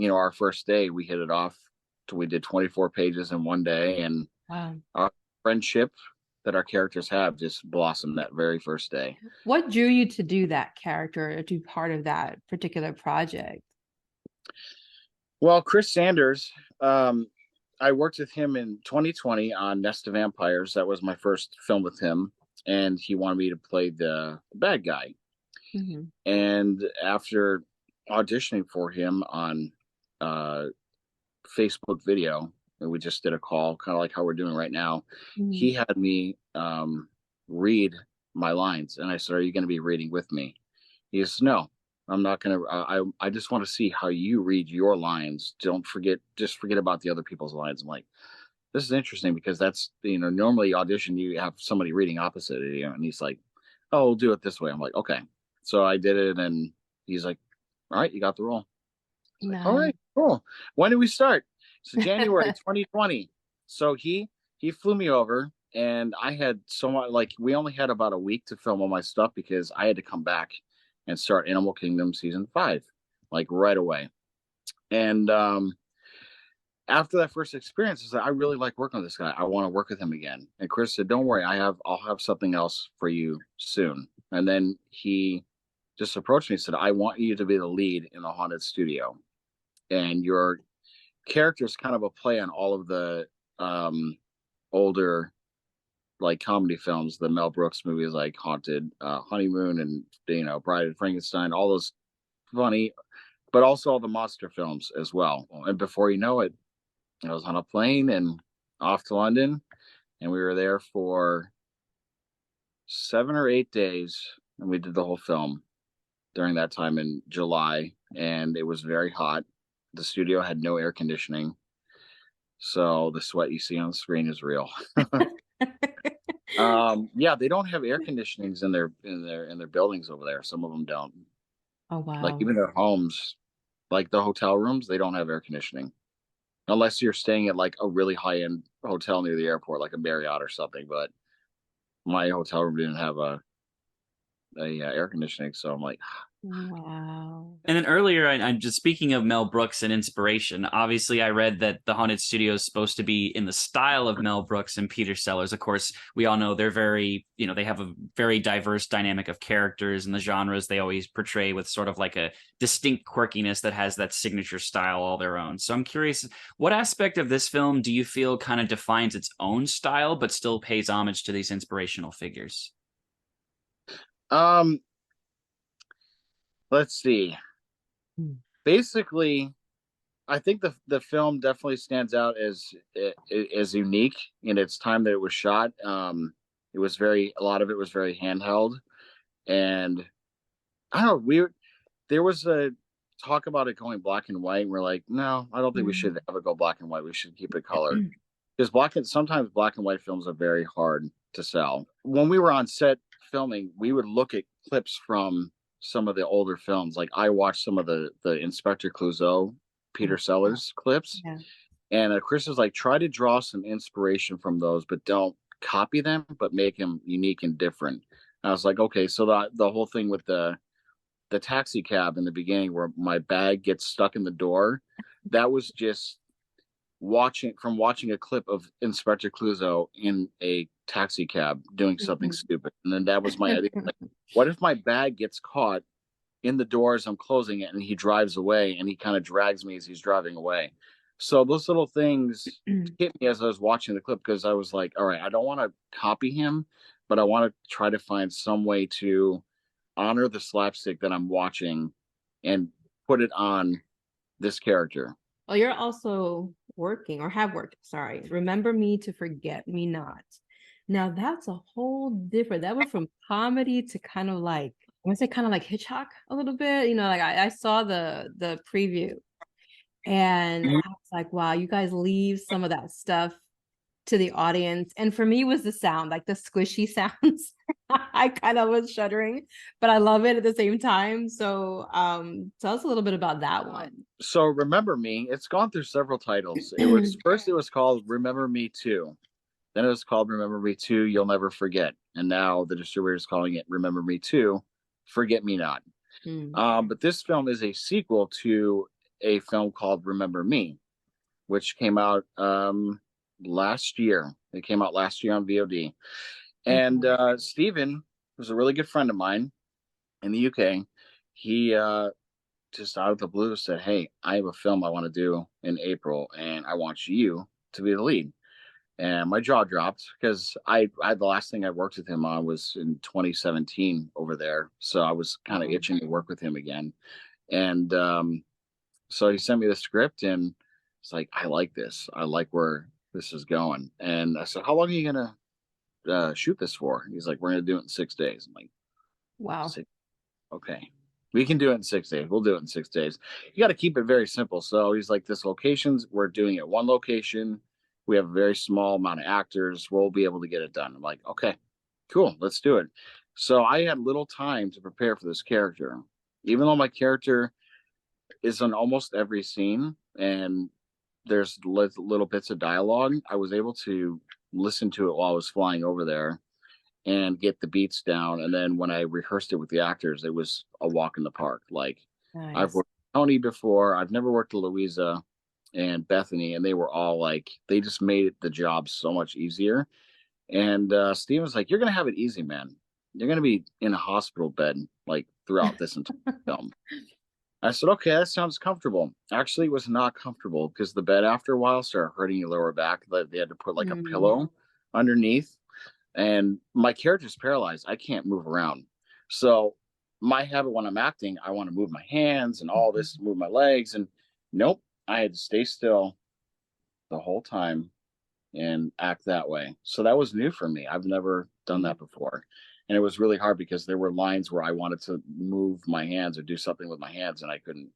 our first day we hit it off. We did 24 pages in one day, and Wow. our friendship that our characters have just blossomed that very first day. What drew you to do that character, or to be part of that particular project? Well, Chris Sanders, I worked with him in 2020 on Nest of Vampires. That was my first film with him, and he wanted me to play the bad guy. Mm-hmm. And after auditioning for him on Facebook video, and we just did a call, kind of like how we're doing right now, Mm-hmm. he had me read my lines, and I said, "Are you going to be reading with me?" He says, "No, I'm not going to. I just want to see how you read your lines. Just forget about the other people's lines." I'm like, this is interesting because that's, normally audition, you have somebody reading opposite of you. And he's like, "Oh, we'll do it this way." I'm like, "Okay." So I did it, and he's like, "All right, you got the role." Like, "All Nice. right, cool. When did we start?" So January 2020. So he flew me over, and I had so much, like we only had about a week to film all my stuff because I had to come back and start Animal Kingdom season 5, like right away. And after that first experience, I said, "I really like working with this guy. I want to work with him again." And Chris said, "Don't worry, I'll have something else for you soon." And then he just approached me and said, "I want you to be the lead in the Haunted Studio, and your character is kind of a play on all of the older like comedy films, the Mel Brooks movies like Haunted, Honeymoon, and Bride of Frankenstein, all those funny, but also all the monster films as well." And before you know it, I was on a plane and off to London, and we were there for 7 or 8 days, and we did the whole film during that time in July, and it was very hot. The studio had no air conditioning, so the sweat you see on the screen is real. Yeah, they don't have air conditionings in their buildings over there. Some of them don't. Oh Like wow. even their homes, like the hotel rooms, they don't have air conditioning unless you're staying at like a really high end hotel near the airport, like a Marriott or something. But my hotel room didn't have a air conditioning, so I'm like, Wow. And then earlier, I'm just speaking of Mel Brooks and inspiration. Obviously, I read that the Haunted Studio is supposed to be in the style of Mel Brooks and Peter Sellers. Of course, we all know they're very, they have a very diverse dynamic of characters and the genres they always portray with sort of like a distinct quirkiness that has that signature style all their own. So I'm curious, what aspect of this film do you feel kind of defines its own style, but still pays homage to these inspirational figures? let's see. Hmm. Basically, I think the film definitely stands out as unique in its time that it was shot. It was a lot of it was very handheld, and I don't know. There was a talk about it going black and white. And we're like, no, I don't think we should ever go black and white. We should keep it color because sometimes black and white films are very hard to sell. When we were on set filming, we would look at clips from some of the older films. Like I watched some of the Inspector Clouseau, Peter Sellers clips, Yeah. and Chris was like, try to draw some inspiration from those, but don't copy them, but make them unique and different. And I was like, okay, so the whole thing with the taxi cab in the beginning where my bag gets stuck in the door, that was just watching a clip of Inspector Clouseau in a taxi cab doing something stupid. And then that was my idea. Like, what if my bag gets caught in the door as I'm closing it and he drives away and he kind of drags me as he's driving away? So those little things hit me as I was watching the clip, because I was like, all right, I don't want to copy him, but I want to try to find some way to honor the slapstick that I'm watching and put it on this character. Well, you're also working, or have worked, sorry. Remember Me to Forget Me Not. Now that's a whole different, that went from comedy to kind of like, I want to say kind of like Hitchcock a little bit. You know, like I saw the preview and I was like, wow, you guys leave some of that stuff to the audience. And for me, it was the sound, like the squishy sounds. I kind of was shuddering, but I love it at the same time. So tell us a little bit about that one. So Remember Me, it's gone through several titles. It was first it was called Remember Me 2. Then it was called Remember Me 2, You'll Never Forget. And now the distributor is calling it Remember Me 2, Forget Me Not. But this film is a sequel to a film called Remember Me, which came out last year. It came out last year on VOD. And Steven was a really good friend of mine in the UK. He just out of the blue said, hey, I have a film I want to do in April, and I want you to be the lead. And my jaw dropped, because I the last thing I worked with him on was in 2017 over there. So I was kind of itching to work with him again. And so he sent me the script, and it's like, I like this. I like where this is going. And I said, how long are you going to shoot this for? He's like, we're going to do it in 6 days. I'm like, wow. Okay. We can do it in 6 days. We'll do it in 6 days. You got to keep it very simple. So he's like, this locations, we're doing it one location. We have a very small amount of actors. We'll be able to get it done. I'm like, okay, cool. Let's do it. So I had little time to prepare for this character, even though my character is on almost every scene and there's little bits of dialogue. I was able to listen to it while I was flying over there and get the beats down. And then when I rehearsed it with the actors, it was a walk in the park. Like, Nice. I've worked with Tony before. I've never worked with Louisa and Bethany, and they were all like, they just made the job so much easier. And Steve was like, you're going to have it easy, man. You're going to be in a hospital bed like throughout this entire film. I said, okay, that sounds comfortable. Actually, it was not comfortable, because the bed after a while started hurting your lower back. They had to put like a pillow underneath. And my character's paralyzed. I can't move around. So my habit when I'm acting, I want to move my hands and all this, move my legs. And nope, I had to stay still the whole time and act that way. So that was new for me. I've never done that before. And it was really hard, because there were lines where I wanted to move my hands or do something with my hands and I couldn't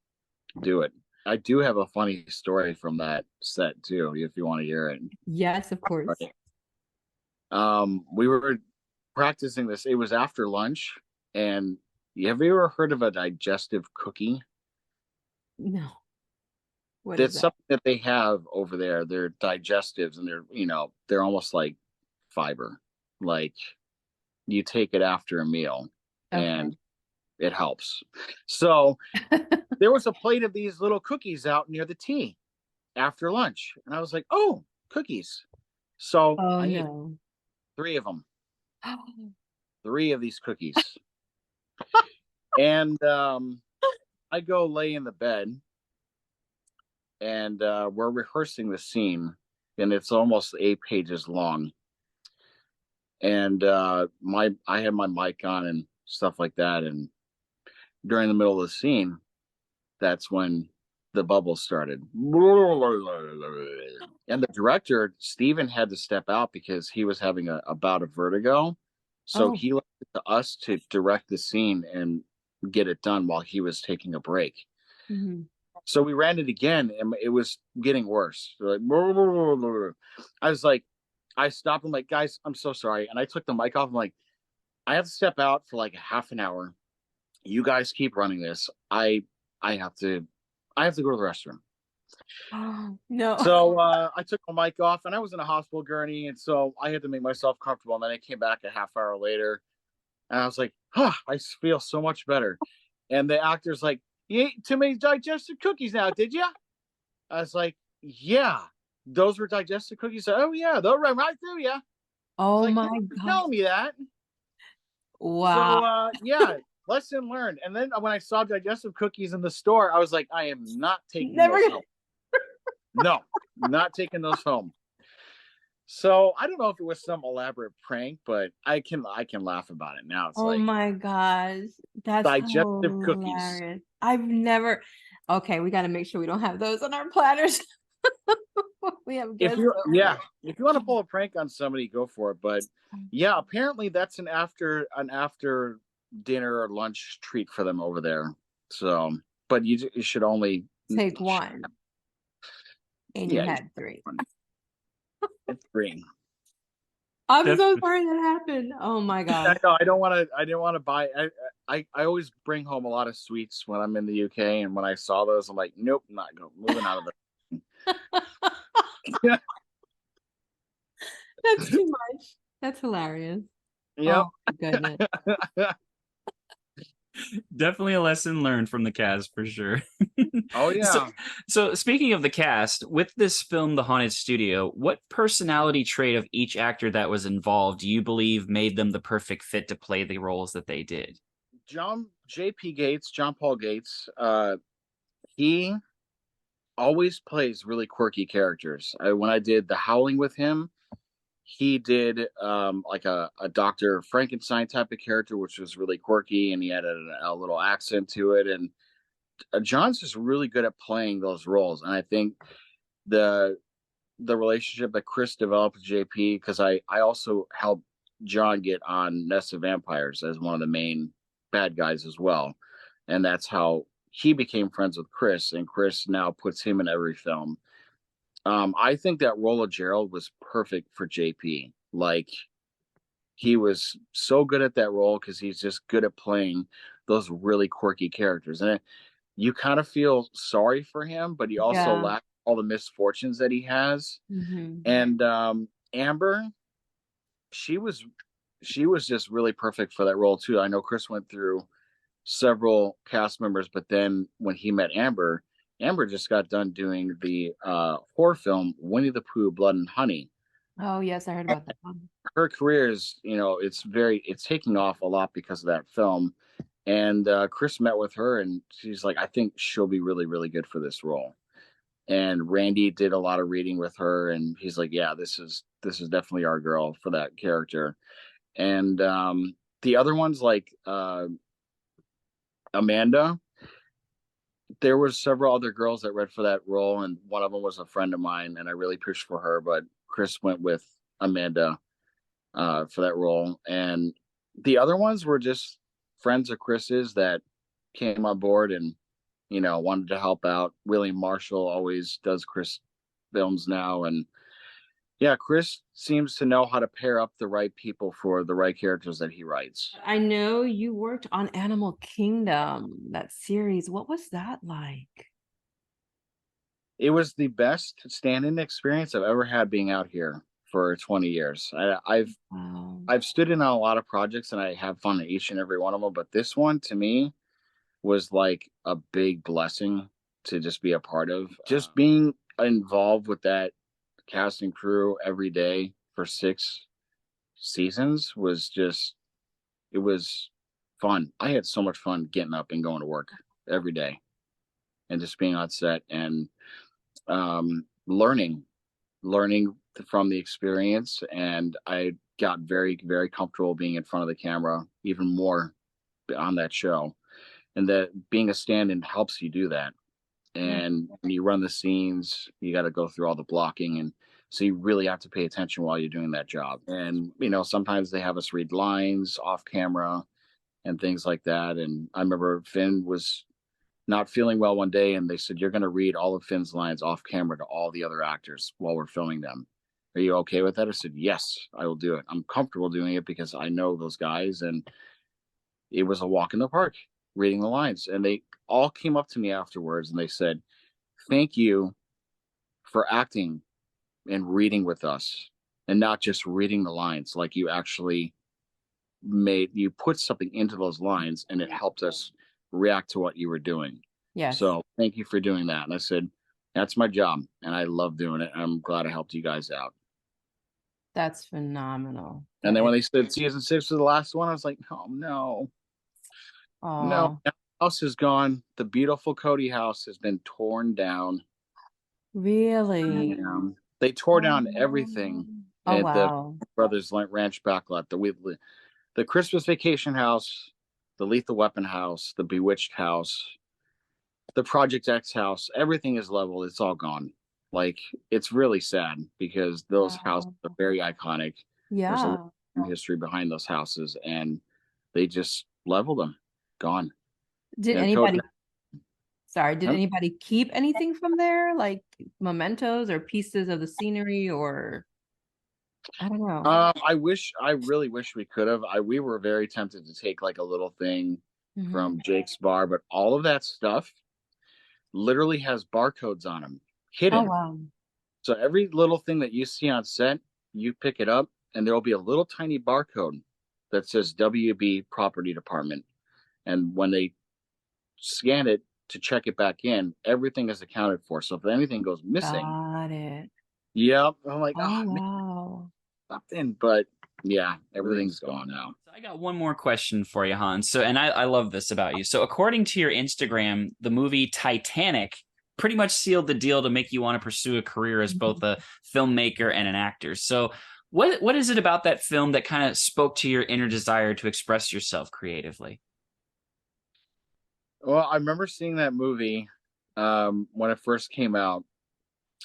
do it. I do have a funny story from that set too, if you want to hear it. Yes, of course. Right. We were practicing this. It was after lunch. And have you ever heard of a digestive cookie? No. What That's is that? something that they have over there. They're digestives, and they're almost like fiber. Like, you take it after a meal and it helps. So there was a plate of these little cookies out near the tea after lunch. And I was like, oh, cookies. So I ate 3 of them. 3 of these cookies. And I go lay in the bed, and we're rehearsing the scene, and it's almost 8 pages long. And I had my mic on and stuff like that. And during the middle of the scene, that's when the bubbles started. And the director, Steven, had to step out because he was having a bout of vertigo. So he left it to us to direct the scene and get it done while he was taking a break. So we ran it again, and it was getting worse. Like, I was like, I stopped. I'm like, guys, I'm so sorry. And I took the mic off. I'm like, I have to step out for like a half an hour. You guys keep running this. I have to go to the restroom. Oh, no. So I took my mic off, and I was in a hospital gurney. And so I had to make myself comfortable. And then I came back a half hour later, and I was like, I feel so much better. And the actor's like, you ate too many digestive cookies now, did you? I was like, yeah. those were digestive cookies. Oh yeah, they'll run right through you. Oh Like, my thanks for God. telling me that. Wow. So yeah, lesson learned. And then when I saw digestive cookies in the store, I was like, I am not taking Never those gonna- home. No, not taking those home. So I don't know if it was some elaborate prank, but I can laugh about it now. It's Oh like my gosh. That's digestive cookies. hilarious. I've never. Okay, we got to make sure we don't have those on our platters. We have If guests you over. if you want to pull a prank on somebody, go for it. But yeah, apparently that's an after dinner or lunch treat for them over there. So, but you should only Take one. And you Yeah, had three. it's green. I'm That's- so sorry that happened. Oh my I God. know. I didn't want to buy. I always bring home a lot of sweets when I'm in the UK, and when I saw those, I'm like, nope, not going. Moving out of it. That's too much. That's hilarious. Yep. Oh my goodness. Definitely a lesson learned from the cast for sure. Oh yeah. So speaking of the cast, with this film, The Haunted Studio, what personality trait of each actor that was involved do you believe made them the perfect fit to play the roles that they did? John Paul Gates, he always plays really quirky characters. When I did The Howling with him, he did like a Dr. Frankenstein type of character, which was really quirky, and he had a little accent to it. And John's just really good at playing those roles. And I think the relationship that Chris developed with JP, because I also helped John get on Nest of Vampires as one of the main bad guys as well. And that's how he became friends with Chris, and Chris now puts him in every film. I think that role of Gerald was perfect for JP. Like, he was so good at that role because he's just good at playing those really quirky characters. And you kind of feel sorry for him, but he also Yeah. lacks all the misfortunes that he has. Mhm. And Amber, she was just really perfect for that role too. I know Chris went through several cast members, but then when he met Amber, Amber just got done doing the horror film Winnie the Pooh, Blood and Honey. Oh yes, I heard about that one. Her career is, it's taking off a lot because of that film. And Chris met with her, and she's like, I think she'll be really, really good for this role. And Randy did a lot of reading with her, and he's like, yeah, this is definitely our girl for that character. And the other ones, like Amanda, there was several other girls that read for that role, and one of them was a friend of mine, and I really pushed for her, but Chris went with Amanda for that role. And the other ones were just friends of Chris's that came on board and wanted to help out. William Marshall always does Chris films now, and yeah, Chris seems to know how to pair up the right people for the right characters that he writes. I know you worked on Animal Kingdom, that series. What was that like? It was the best stand-in experience I've ever had being out here for 20 years. Wow. I've stood in on a lot of projects and I have fun at each and every one of them, but this one to me was like a big blessing to just be a part of. Just being involved with that cast and crew every day for 6 seasons was it was fun. I had so much fun getting up and going to work every day and just being on set and learning from the experience. And I got very, very comfortable being in front of the camera, even more on that show. And that being a stand-in helps you do that. And when you run the scenes, you got to go through all the blocking, and so you really have to pay attention while you're doing that job. And sometimes they have us read lines off camera and things like that. And I remember Finn was not feeling well one day, and they said, you're going to read all of Finn's lines off camera to all the other actors while we're filming them. Are you okay with that? I said, yes, I will do it. I'm comfortable doing it because I know those guys, and it was a walk in the park reading the lines. And they all came up to me afterwards and they said, thank you for acting and reading with us, and not just reading the lines. Like, you actually you put something into those lines, and it helped us react to what you were doing. Yes. So thank you for doing that. And I said, That's my job, and I love doing it. I'm glad I helped you guys out. That's phenomenal. And then when they said season 6 was the last one, I was like, oh no, no. Oh, The house is gone. The beautiful Cody house has been torn down. really? They tore down everything Oh, at the wow. Brothers Ranch backlot. The Christmas Vacation house, the Lethal Weapon house, the Bewitched house, the Project X house. Everything is leveled. It's all gone. Like, it's really sad because those houses are very iconic. There's a Yeah. lot of history behind those houses, and they just leveled them. Gone. Did And anybody, did Huh? anybody keep anything from there? Like mementos or pieces of the scenery or I don't know. I really wish we could have. We were very tempted to take like a little thing Mhm. from Jake's bar, but all of that stuff literally has barcodes on them, Oh, hidden. wow. So every little thing that you see on set, you pick it up, and there will be a little tiny barcode that says WB Property Department. And when they scan it to check it back in, everything is accounted for. So if anything goes missing, Got it. yep, I'm like, Oh, oh man, wow. something. But yeah, everything's gone now. So I got one more question for you, Hans. So, and I love this about you. So, according to your Instagram, the movie Titanic pretty much sealed the deal to make you want to pursue a career as both a filmmaker and an actor. So, what is it about that film that kind of spoke to your inner desire to express yourself creatively? Well, I remember seeing that movie when it first came out.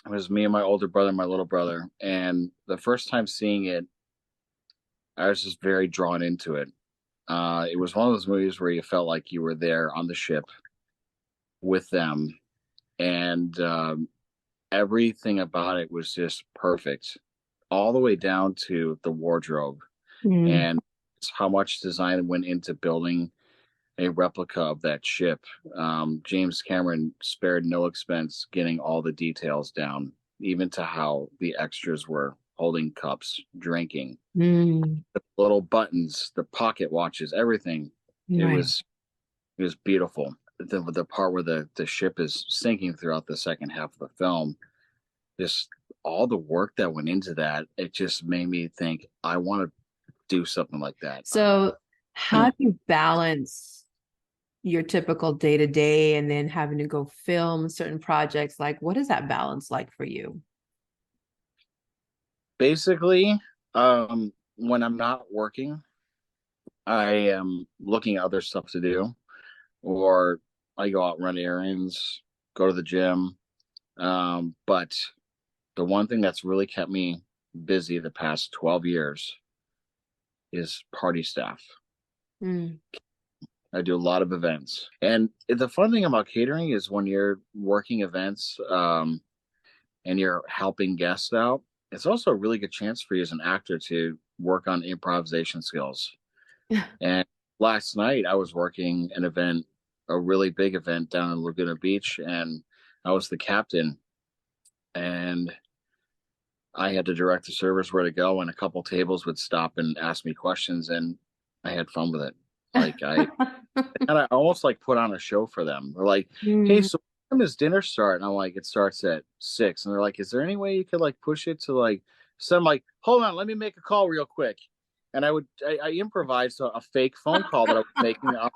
It was me and my older brother, and my little brother, and the first time seeing it, I was just very drawn into it. It was one of those movies where you felt like you were there on the ship with them, and everything about it was just perfect, all the way down to the wardrobe and how much design went into building a replica of that ship. James Cameron spared no expense getting all the details down, even to how the extras were holding cups, drinking, Mm. the little buttons, the pocket watches, everything. It Right. was beautiful. The part where the ship is sinking throughout the second half of the film, just all the work that went into that, it just made me think I want to do something like that. So, how do you balance your typical day to day and then having to go film certain projects? Like, what is that balance like for you? Basically, when I'm not working, I am looking at other stuff to do, or I go out and run errands, go to the gym. But the one thing that's really kept me busy the past 12 years is party staff. Mm. I do a lot of events. And the fun thing about catering is when you're working events and you're helping guests out, it's also a really good chance for you as an actor to work on improvisation skills. And last night I was working an event, a really big event down in Laguna Beach, and I was the captain. And I had to direct the servers where to go, and a couple tables would stop and ask me questions, and I had fun with it. Like I almost like put on a show for them. They're like, "Hey, Mm. so when does dinner start?" And I'm like, "It starts at 6." And they're like, "Is there any way you could like push it to like?" So I'm like, "Hold on, let me make a call real quick." And I improvised a fake phone call that I was making on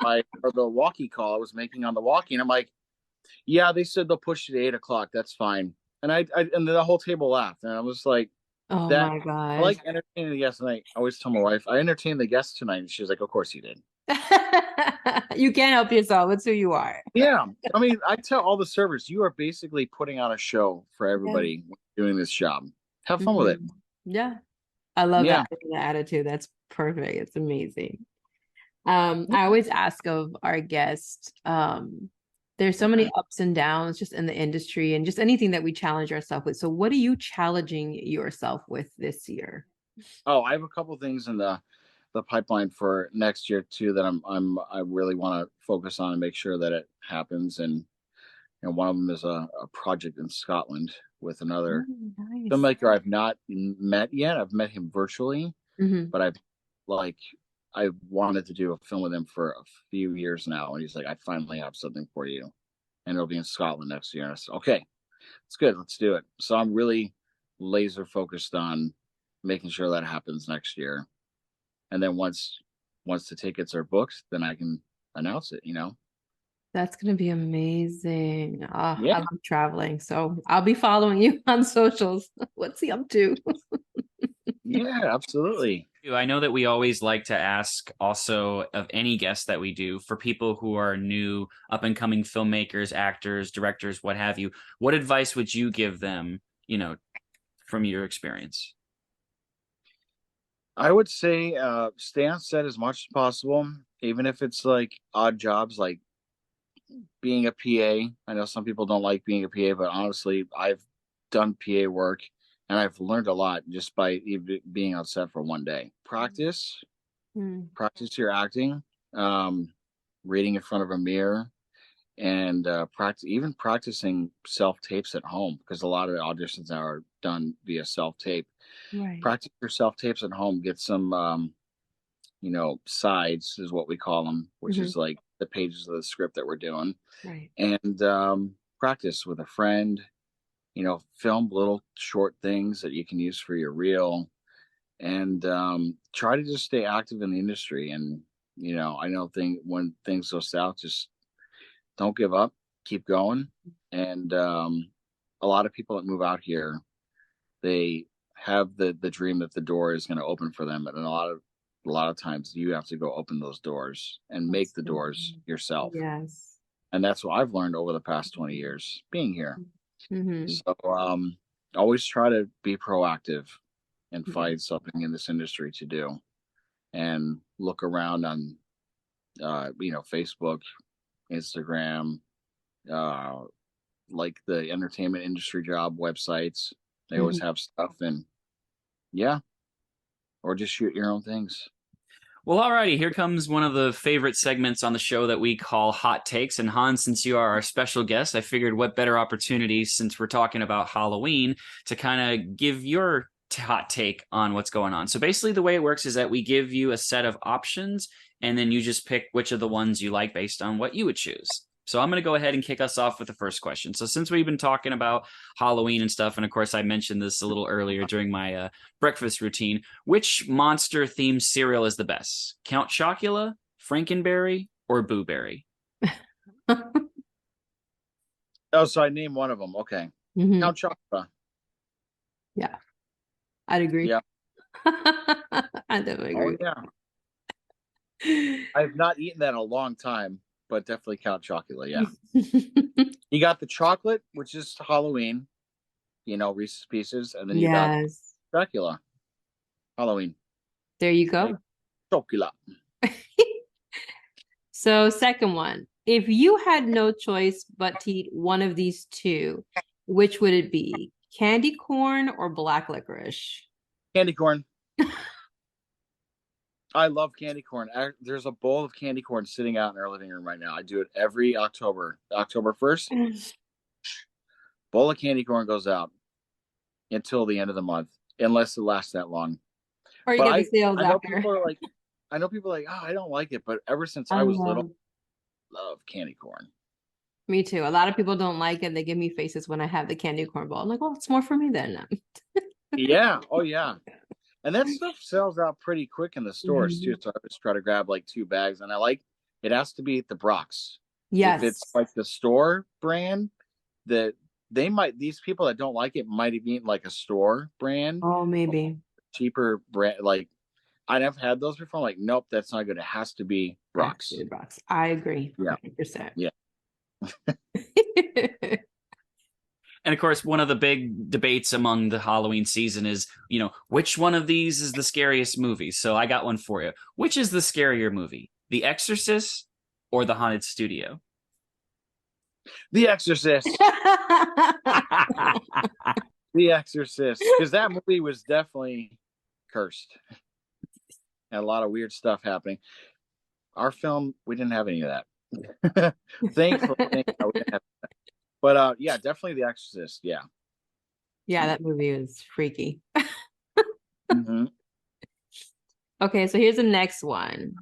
the walkie call I was making on the walkie, and I'm like, "Yeah, they said they'll push it to 8 o'clock. That's fine." And and the whole table laughed, and I was like, Oh "That my I gosh. like entertaining the guests." And I always tell my wife, "I entertained the guests tonight," and she's like, "Of course you did." You can't help yourself. It's who you are. Yeah, I mean, I tell all the servers, you are basically putting on a show for Yeah. everybody doing this job. Have fun with it. Mhm. Yeah. I love Yeah. that attitude. That's perfect. It's amazing. I always ask of our guests, there's so many ups and downs just in the industry and just anything that we challenge ourselves with. So what are you challenging yourself with this year? Oh, I have a couple things in the pipeline for next year too that I really want to focus on and make sure that it happens. And one of them is a project in Scotland with another Oh, nice. filmmaker I've not met yet. I've met him virtually, Mhm. but I wanted to do a film with him for a few years now, and he's like, "I finally have something for you, and it'll be in Scotland next year." And I said, "Okay." It's good. Let's do it. So I'm really laser focused on making sure that happens next year. And then once the tickets are booked, then I can announce it, you know? That's gonna be amazing. I Yeah. love traveling, so I'll be following you on socials. What's he up to? Yeah, absolutely. I know that we always like to ask also of any guest that we do for people who are new, up and coming filmmakers, actors, directors, what have you. What advice would you give them, from your experience? I would say stay on set as much as possible, even if it's like odd jobs like being a PA. I know some people don't like being a PA, but honestly, I've done PA work and I've learned a lot just by being on set for one day. Mm, Practice your acting, um, reading in front of a mirror, and practicing self tapes at home because a lot of the auditions now are done via self tape. right. Practice your self tapes at home. Get some, sides is what we call them, which Mhm. is like the pages of the script that we're doing, Right. and practice with a friend. Film little short things that you can use for your reel, and try to just stay active in the industry. And I know when things go south, just don't give up, keep going. And a lot of people that move out here, they have the dream that the door is going to open for them, and a lot of times you have to go open those doors and make the doors Absolutely. yourself. Yes. And that's what I've learned over the past 20 years being here. Mm-hmm. So always try to be proactive and find something in this industry to do, and look around on Facebook, Instagram, uh like the entertainment industry job websites. They always have stuff, and yeah, or just shoot your own things. Well, alrighty, here comes one of the favorite segments on the show that we call Hot Takes. And Hans, since you are our special guest, I figured what better opportunity, since we're talking about Halloween, to kind of give your hot take on what's going on. So basically, the way it works is that we give you a set of options, and then you just pick which of the ones you like based on what you would choose. So I'm going to go ahead and kick us off with the first question. So since we've been talking about Halloween and stuff, and of course I mentioned this a little earlier during my breakfast routine, which monster themed cereal is the best? Count Chocula, Frankenberry, or Boo Berry? Oh, so I named one of them. Okay. Mhm. Count Chocula. Yeah, I'd agree. Yeah. I definitely Oh agree. yeah. I've not eaten that in a long time, but definitely Count Chocula. Yeah. You got the chocolate, which is Halloween, Reese's Pieces, and then you got Yes. Chocula, Halloween. There you go. Chocula. So, second one. If you had no choice but to eat one of these two, which would it be? Candy corn or black licorice? Candy corn. I love candy corn. There's a bowl of candy corn sitting out in our living room right now. I do it every October. October 1st, bowl of candy corn goes out until the end of the month, unless it lasts that long. Or you But get the sales I know after. people are like, oh, I don't like it. But ever since I I was love- little, love candy corn. Me too. A lot of people don't like it. They give me faces when I have the candy corn ball. I'm like, well, it's more for me then. Yeah. Oh, yeah. And that stuff sells out pretty quick in the stores too. So I just try to grab like 2 bags, and it has to be the Brock's. Yes. If it's like the store brand, these people that don't like it might have eaten like a store brand. Oh, maybe. Cheaper brand. Like I never had those before. I'm like, nope, that's not good. It has to be Brock's. Brock's. I agree. Yeah. 100%. Yeah. And of course, one of the big debates among the Halloween season is, which one of these is the scariest movie? So I got one for you. Which is the scarier movie? The Exorcist or The Haunted Studio? The Exorcist. The Exorcist. Because that movie was definitely cursed. Had a lot of weird stuff happening. Our film, we didn't have any of that. Thankfully, we didn't have that. But yeah, definitely The Exorcist. Yeah. Yeah, that movie was freaky. Mm-hmm. Okay, so here's the next one.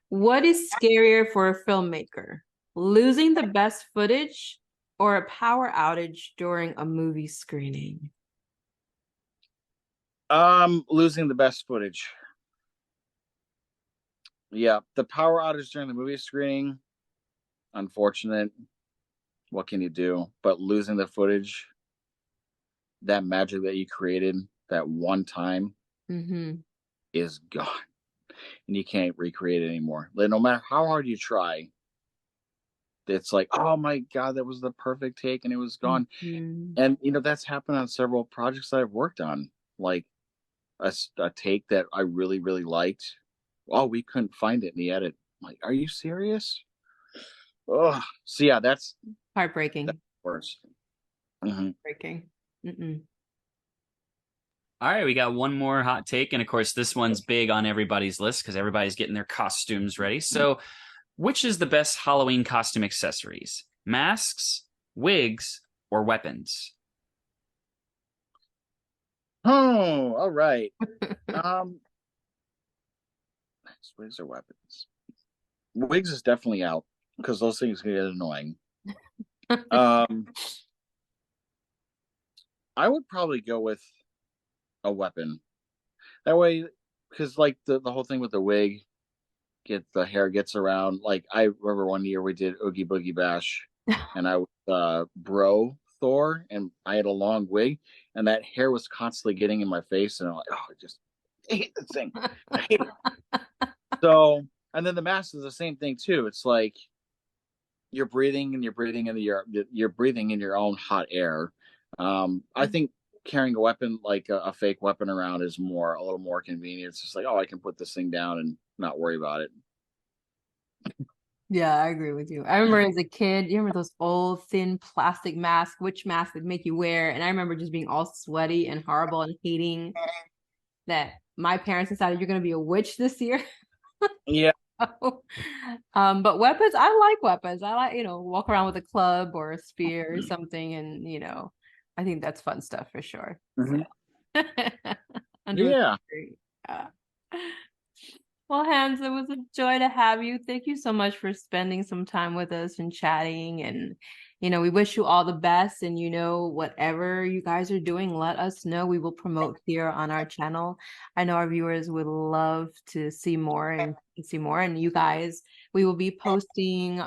What is scarier for a filmmaker? Losing the best footage or a power outage during a movie screening? Losing the best footage. Yeah, the power outage during the movie screening, unfortunate. What can you do? But losing the footage, that magic that you created that one time Mm-hmm. is gone. And you can't recreate it anymore. Like, no matter how hard you try, it's like, oh my God, that was the perfect take and it was gone. Mm-hmm. And, that's happened on several projects that I've worked on. Like a take that I really, really liked. Oh, we couldn't find it in the edit. I'm like, are you serious? Oh, so yeah, that's Heartbreaking. worse. Mm-hmm. Breaking. Mm-mm. All right, we got one more hot take, and of course, this one's big on everybody's list because everybody's getting their costumes ready. So, which is the best Halloween costume accessories? Masks, wigs, or weapons? Oh, all right. Wigs or weapons? Wigs is definitely out because those things can get annoying. I would probably go with a weapon. That way, because like the whole thing with the wig, the hair gets around. Like I remember one year we did Oogie Boogie Bash, and I was Bro Thor, and I had a long wig, and that hair was constantly getting in my face, and I'm like, oh, I hate this thing. I hate it. So, and then the mask is the same thing too. It's like you're breathing and you're breathing in you're breathing in your own hot air. I think carrying a weapon like a fake weapon around is a little more convenient. It's just like, oh, I can put this thing down and not worry about it. Yeah, I agree with you. I remember as a kid, you remember those old thin plastic masks, which mask would make you wear? And I remember just being all sweaty and horrible and hating that my parents decided you're going to be a witch this year. Yeah. But weapons, I like weapons. I like, walk around with a club or a spear or something. And, I think that's fun stuff for sure. Mhm. So. Yeah. Yeah. Well, Hans, it was a joy to have you. Thank you so much for spending some time with us and chatting. And, we wish you all the best. And, whatever you guys are doing, let us know. We will promote here on our channel. I know our viewers would love to see more and see more. And you guys, we will be posting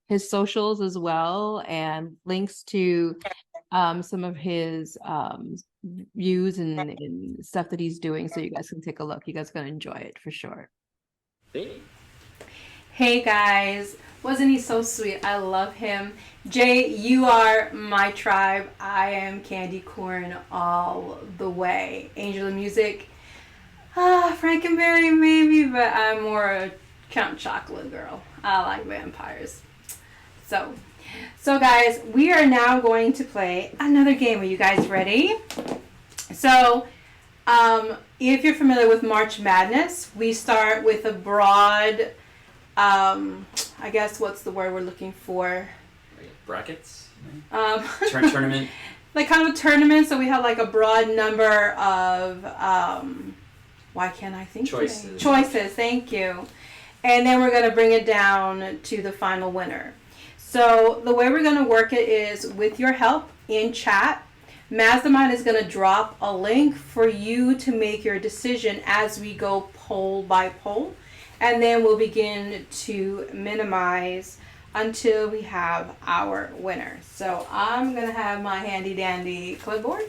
his socials as well and links to some of his views and stuff that he's doing, so you guys can take a look. You guys are gonna enjoy it for sure. Hey guys, wasn't he so sweet? I love him. Jay, you are my tribe. I am candy corn all the way. Angel of Music, Frankenberry maybe, but I'm more a Count Chocolate girl. I like vampires. So guys, we are now going to play another game. Are you guys ready? So, if you're familiar with March Madness, we start with a broad, I guess what's the word we're looking for? Brackets? Tournament. Like kind of a tournament, so we have like a broad number of, why can't I think? Choices. Choices, thank you. And then we're going to bring it down to the final winner. So the way we're going to work it is with your help in chat. Mastermind is going to drop a link for you to make your decision as we go poll by poll. And then we'll begin to minimize until we have our winner. So I'm going to have my handy dandy clipboard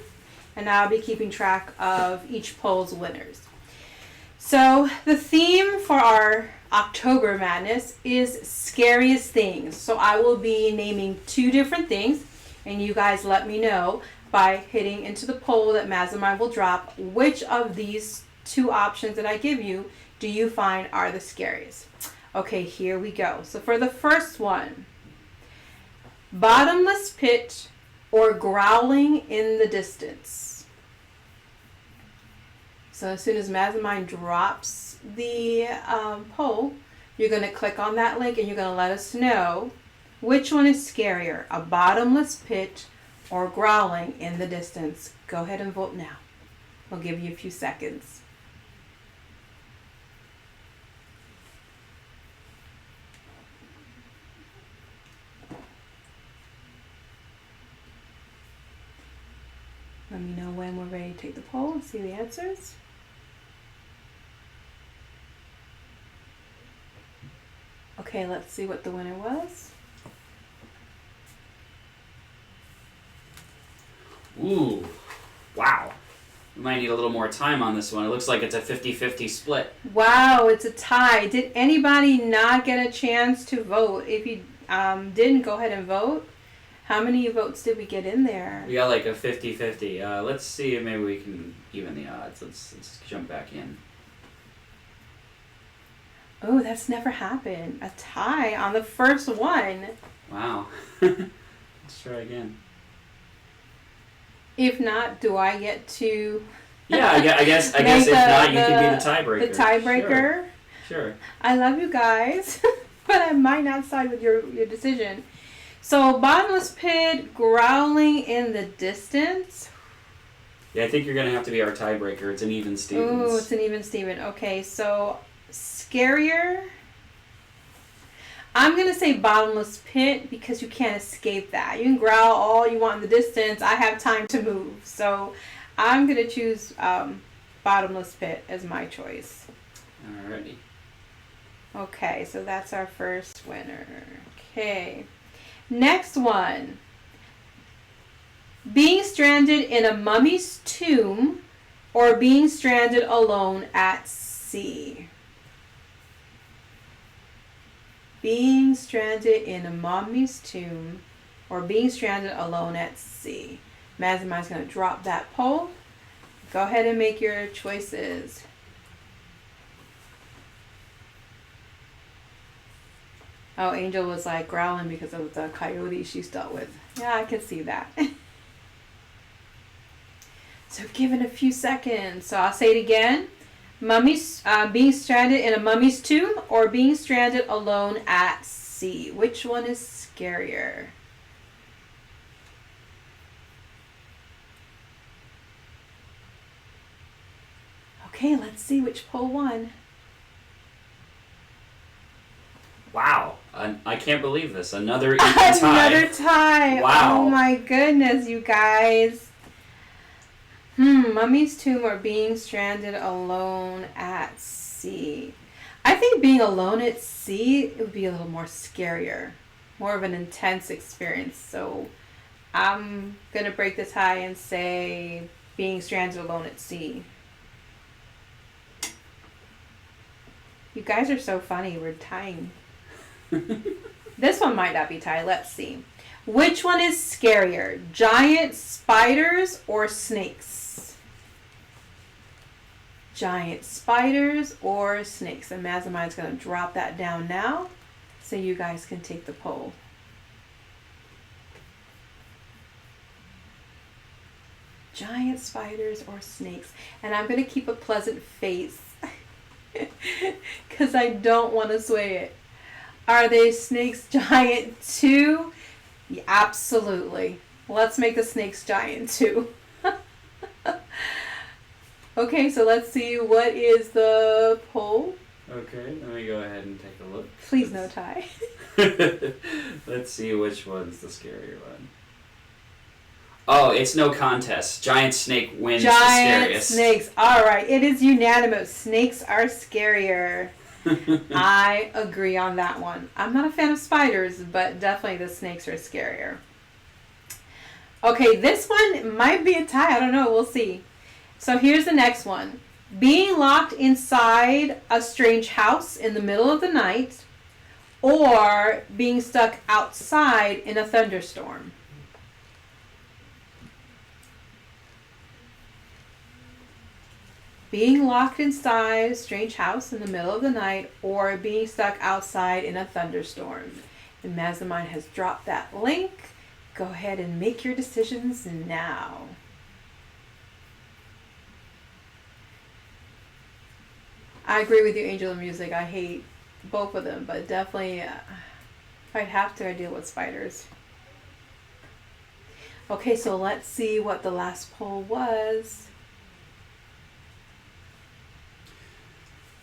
and I'll be keeping track of each poll's winners. So the theme for our October Madness is scariest things. So I will be naming 2 different things and you guys let me know by hitting into the poll that Mastermind will drop which of these 2 options that I give you do you find are the scariest. Okay, here we go. So for the first one, bottomless pit or growling in the distance. So as soon as Mastermind drops the poll, you're going to click on that link and you're going to let us know which one is scarier, a bottomless pit or growling in the distance. Go ahead and vote now. We'll give you a few seconds. Let me know when we're ready to take the poll and see the answers. Okay, let's see what the winner was. Ooh, wow. We might need a little more time on this one. It looks like it's a 50-50 split. Wow, it's a tie. Did anybody not get a chance to vote? If you didn't, go ahead and vote. How many votes did we get in there? We got like a 50-50. Let's see if maybe we can even the odds. Let's jump back in. Oh, that's never happened. A tie on the first one. Wow. Let's try again. If not, do I get to? Yeah, I guess if not, you can be the tiebreaker. The tiebreaker. Sure. I love you guys, but I might not side with your decision. So, bottomless pit, growling in the distance. Yeah, I think you're gonna have to be our tiebreaker. It's an even Stevens. Ooh, it's an even Steven. Okay, so scarier. I'm gonna say bottomless pit because you can't escape that. You can growl all you want in the distance. I have time to move, so I'm gonna choose bottomless pit as my choice. Alrighty. Okay, so that's our first winner. Okay, next one. Being stranded in a mummy's tomb or being stranded alone at sea. Being stranded in a mummy's tomb or being stranded alone at sea. Mazamine's going to drop that poll. Go ahead and make your choices. Oh, Angel was like growling because of the coyote she's dealt with. Yeah, I can see that. So give it a few seconds. So I'll say it again. Being stranded in a mummy's tomb or being stranded alone at sea. Which one is scarier? Okay, let's see which poll won. Wow. I can't believe this. Another even tie. Another tie. Wow. Oh my goodness, you guys. Mummy's tomb or being stranded alone at sea. I think being alone at sea, it would be a little more scarier. More of an intense experience. So I'm going to break the tie and say being stranded alone at sea. You guys are so funny. We're tying. This one might not be tied. Let's see. Which one is scarier? Giant spiders or snakes? Giant spiders or snakes? And Mazamine's going to drop that down now so you guys can take the poll. Giant spiders or snakes? And I'm going to keep a pleasant face because I don't want to sway it. Are they snakes giant too? Yeah, absolutely. Let's make the snakes giant too. Okay, so let's see what is the poll. Okay, let me go ahead and take a look. Please no tie. Let's see which one's the scarier one. Oh, it's no contest. Giant snake wins Giant the scariest. snakes. All right, it is unanimous. Snakes are scarier. I agree on that one. I'm not a fan of spiders, but definitely the snakes are scarier. Okay, this one might be a tie. I don't know. We'll see. So here's the next one. Being locked inside a strange house in the middle of the night or being stuck outside in a thunderstorm. Being locked inside a strange house in the middle of the night or being stuck outside in a thunderstorm. And Mazamind has dropped that link. Go ahead and make your decisions now. I agree with you, Angel of Music. I hate both of them, but definitely if I'd have to, I deal with spiders. Okay, so let's see what the last poll was.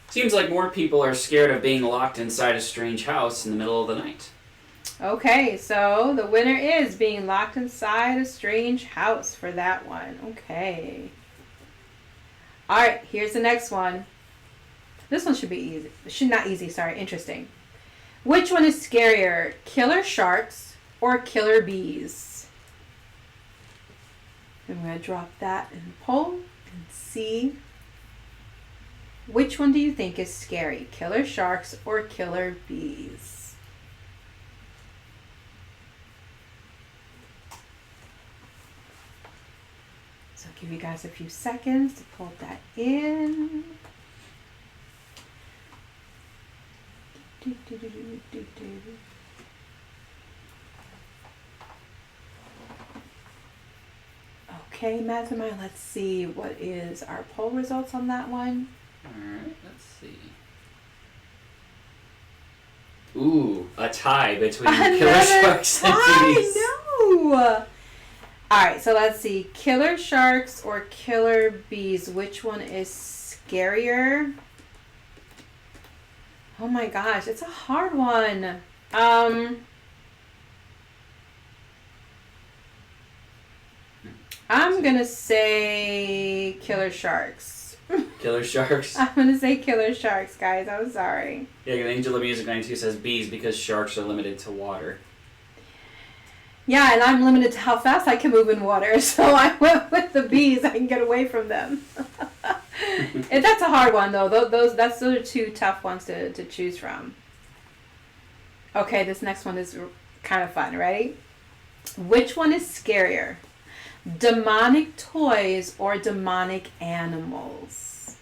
Seems like more people are scared of being locked inside a strange house in the middle of the night. Okay, so the winner is being locked inside a strange house for that one. Okay. All right, here's the next one. This one should be easy. Not easy, sorry, interesting. Which one is scarier, killer sharks or killer bees? I'm going to drop that in the poll and see. Which one do you think is scary, killer sharks or killer bees? So I'll give you guys a few seconds to pull that in. Okay, Mastermind, let's see what is our poll results on that one. Alright, let's see. Ooh, a tie between killer sharks and bees. No! Alright, so let's see. Killer sharks or killer bees? Which one is scarier? Oh my gosh, it's a hard one. I'm gonna say killer sharks. Killer sharks? I'm gonna say killer sharks, guys. I'm sorry. Yeah, Angel of Music 92 says bees because sharks are limited to water. Yeah, and I'm limited to how fast I can move in water, so I went with the bees. I can get away from them. And that's a hard one, though. Those are two tough ones to choose from. Okay, this next one is kind of fun. Ready? Which one is scarier? Demonic toys or demonic animals?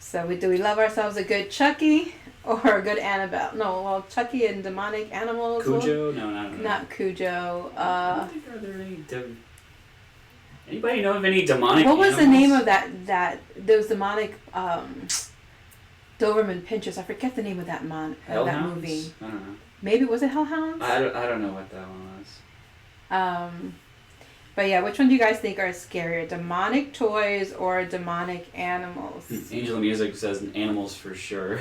So do we love ourselves a good Chucky or a good Annabelle? No, well, Chucky and demonic animals. Cujo? No, not Cujo. I don't think are there any anybody know of any demonic What was animals? the name of that those demonic Doberman Pinschers? I forget the name of that Hellhounds? movie. I don't know. Maybe was it Hellhounds? I don't know what that one was. But yeah, which one do you guys think are scarier, demonic toys or demonic animals? Angel of Music says animals for sure.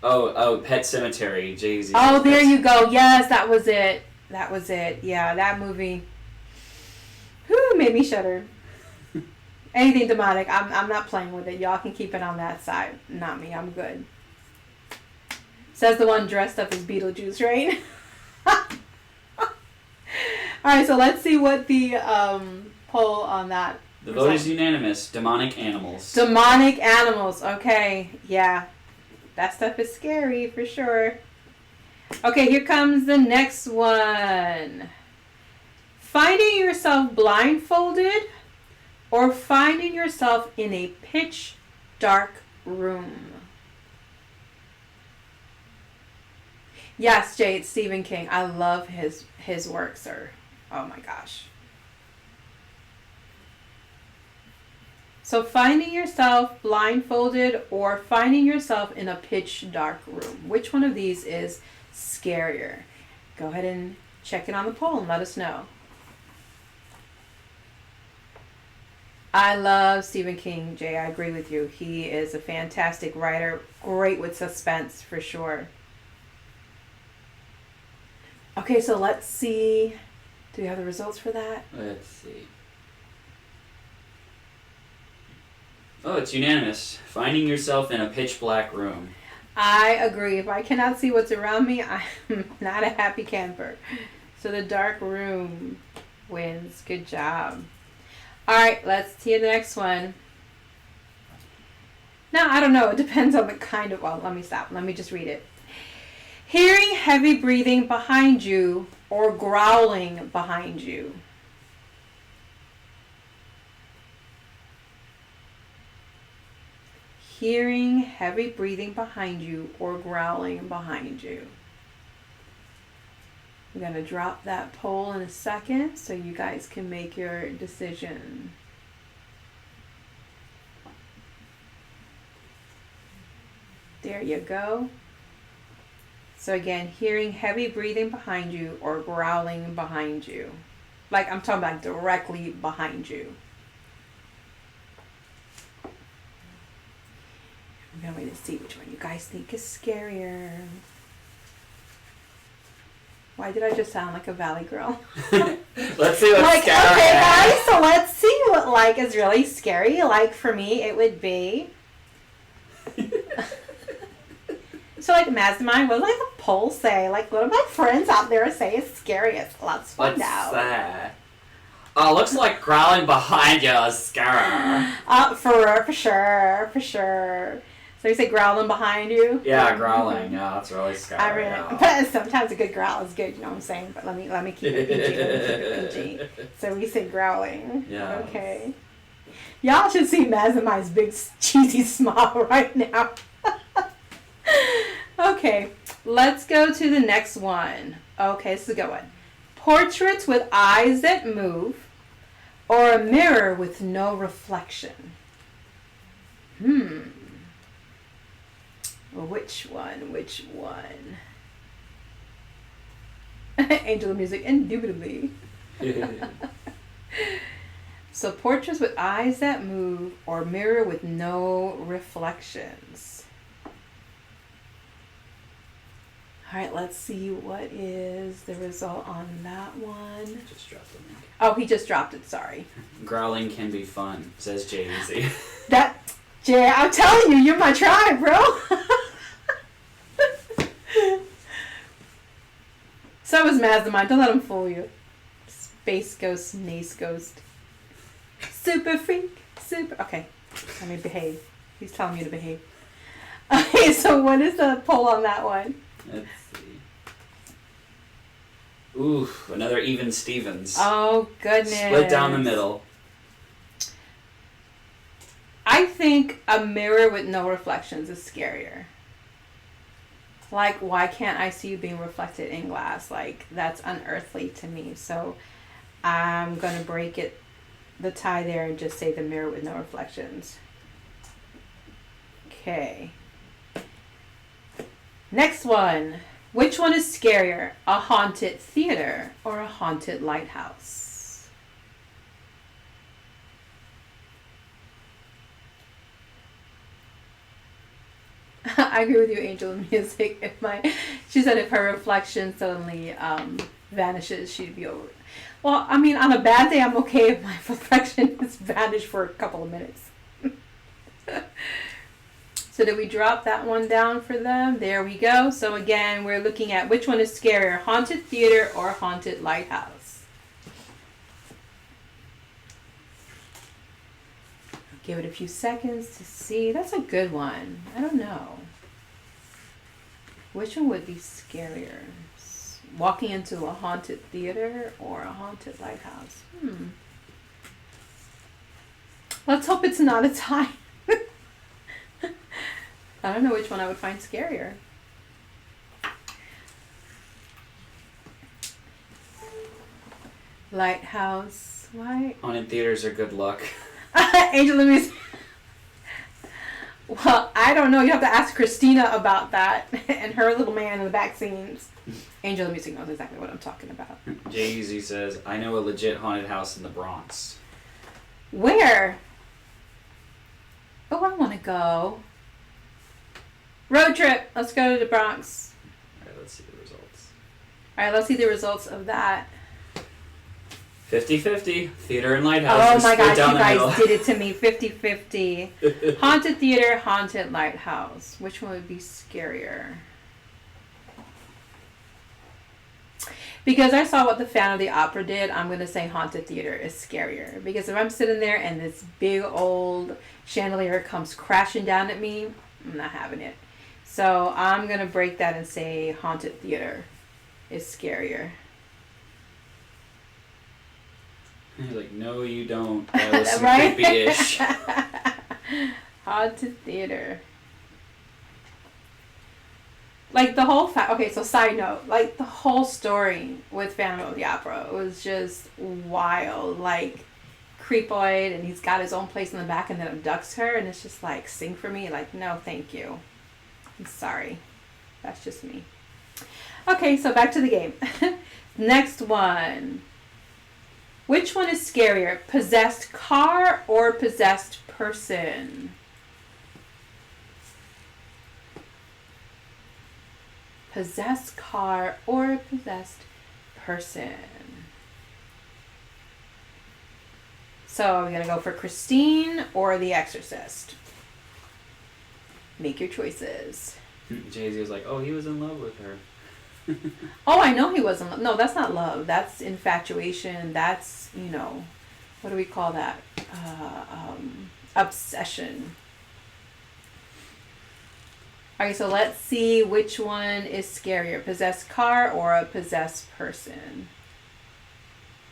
oh, Pet Cemetery, Jay-Z. Oh, there you go. Yes, that was it. That was it. Yeah, that movie. Whew, made me shudder. Anything demonic, I'm not playing with it. Y'all can keep it on that side. Not me. I'm good. Says the one dressed up as Beetlejuice, right? Alright, so let's see what the poll on that. The vote is unanimous. Demonic animals. Demonic animals. Okay. Yeah. That stuff is scary for sure. Okay, here comes the next one. Finding yourself blindfolded or finding yourself in a pitch dark room. Yes, Jay, it's Stephen King. I love his work, sir. Oh my gosh. So finding yourself blindfolded or finding yourself in a pitch dark room. Which one of these is scarier? Go ahead and check it on the poll and let us know. I love Stephen King, Jay. I agree with you. He is a fantastic writer. Great with suspense, for sure. Okay, so let's see. Do we have the results for that? Let's see. Oh, it's unanimous. Finding yourself in a pitch black room. I agree. If I cannot see what's around me, I'm not a happy camper. So the dark room wins. Good job. All right, let's see the next one. Now, I don't know. It depends on the kind of... Well, let me stop. Let me just read it. Hearing heavy breathing behind you or growling behind you. Hearing heavy breathing behind you or growling behind you. I'm going to drop that poll in a second so you guys can make your decision. There you go. So again, hearing heavy breathing behind you or growling behind you. Like I'm talking about directly behind you. I'm gonna wait to see which one you guys think is scarier. Why did I just sound like a valley girl? Let's see what's Like, scary. okay, guys, so let's see what like is really scary. Like for me, it would be. So like Mastermind, what does like the poll say? Like what do my friends out there say is scariest? Let's find What's out. that? Oh, looks like growling behind you is scary. For sure. So you say growling behind you? Yeah, growling. Yeah, that's really scary. I mean, yeah. but sometimes a good growl is good, you know what I'm saying? But let me keep it PG. Let me keep it PG. So we say growling. Yeah. Okay. Y'all should see Mazamai's big cheesy smile right now. Okay, let's go to the next one. Okay, this is a good one. Portraits with eyes that move, or a mirror with no reflection. Which one? Angel of Music, indubitably. So portraits with eyes that move, or mirror with no reflections. All right, let's see what is the result on that one. Just dropped the link. Oh, he just dropped it, sorry. Growling can be fun, says Jay-Z. Jay, I'm telling you, you're my tribe, bro. So is Mastermind. Don't let him fool you. Space Ghost, Nace Ghost. Super freak. Okay, let me behave. He's telling me to behave. Okay, so what is the poll on that one? Let's see. Ooh, another even Stevens. Oh, goodness. Split down the middle. I think a mirror with no reflections is scarier. Like, why can't I see you being reflected in glass? Like, that's unearthly to me. So I'm going to break the tie there and just say the mirror with no reflections. Okay. Next one. Which one is scarier? A haunted theater or a haunted lighthouse? I agree with you, Angel of Music. She said if her reflection suddenly vanishes, she'd be over. Well, I mean, on a bad day, I'm okay if my reflection is vanished for a couple of minutes. So did we drop that one down for them? There we go. So again, we're looking at which one is scarier, haunted theater or haunted lighthouse. Give it a few seconds to see. That's a good one. I don't know. Which one would be scarier? Walking into a haunted theater or a haunted lighthouse? Let's hope it's not a tie. I don't know which one I would find scarier. Lighthouse. Why? Haunted theaters are good luck. Angel of Music. Well, I don't know. You have to ask Christina about that and her little man in the back scenes. Angel of Music knows exactly what I'm talking about. Jay-Z says, I know a legit haunted house in the Bronx. Where? Oh, I want to go. Road trip. Let's go to the Bronx. Alright, let's see the results. All right, let's see the results of that. 50-50. Theater and lighthouse. Oh Just my split gosh, down you the middle. guys did it to me. 50-50. Haunted theater, haunted lighthouse. Which one would be scarier? Because I saw what the Phantom of the Opera did, I'm going to say haunted theater is scarier. Because if I'm sitting there and this big old chandelier comes crashing down at me, I'm not having it. So I'm going to break that and say haunted theater is scarier. You're like, no, you don't. That was some Right? creepy-ish. Haunted theater. Like the whole okay, so side note, like the whole story with Phantom of the Opera was just wild. Like creepoid, and he's got his own place in the back and then abducts her, and it's just like, sing for me. Like, no, thank you. I'm sorry. That's just me. Okay, so back to the game. Next one. Which one is scarier? Possessed car or possessed person? possessed car or possessed person. So are we going to go for Christine or The Exorcist? Make your choices. Jay-Z was like, oh, he was in love with her. Oh, I know he wasn't. No, that's not love. That's infatuation. That's, what do we call that? Obsession. Okay, so let's see which one is scarier, possessed car or a possessed person.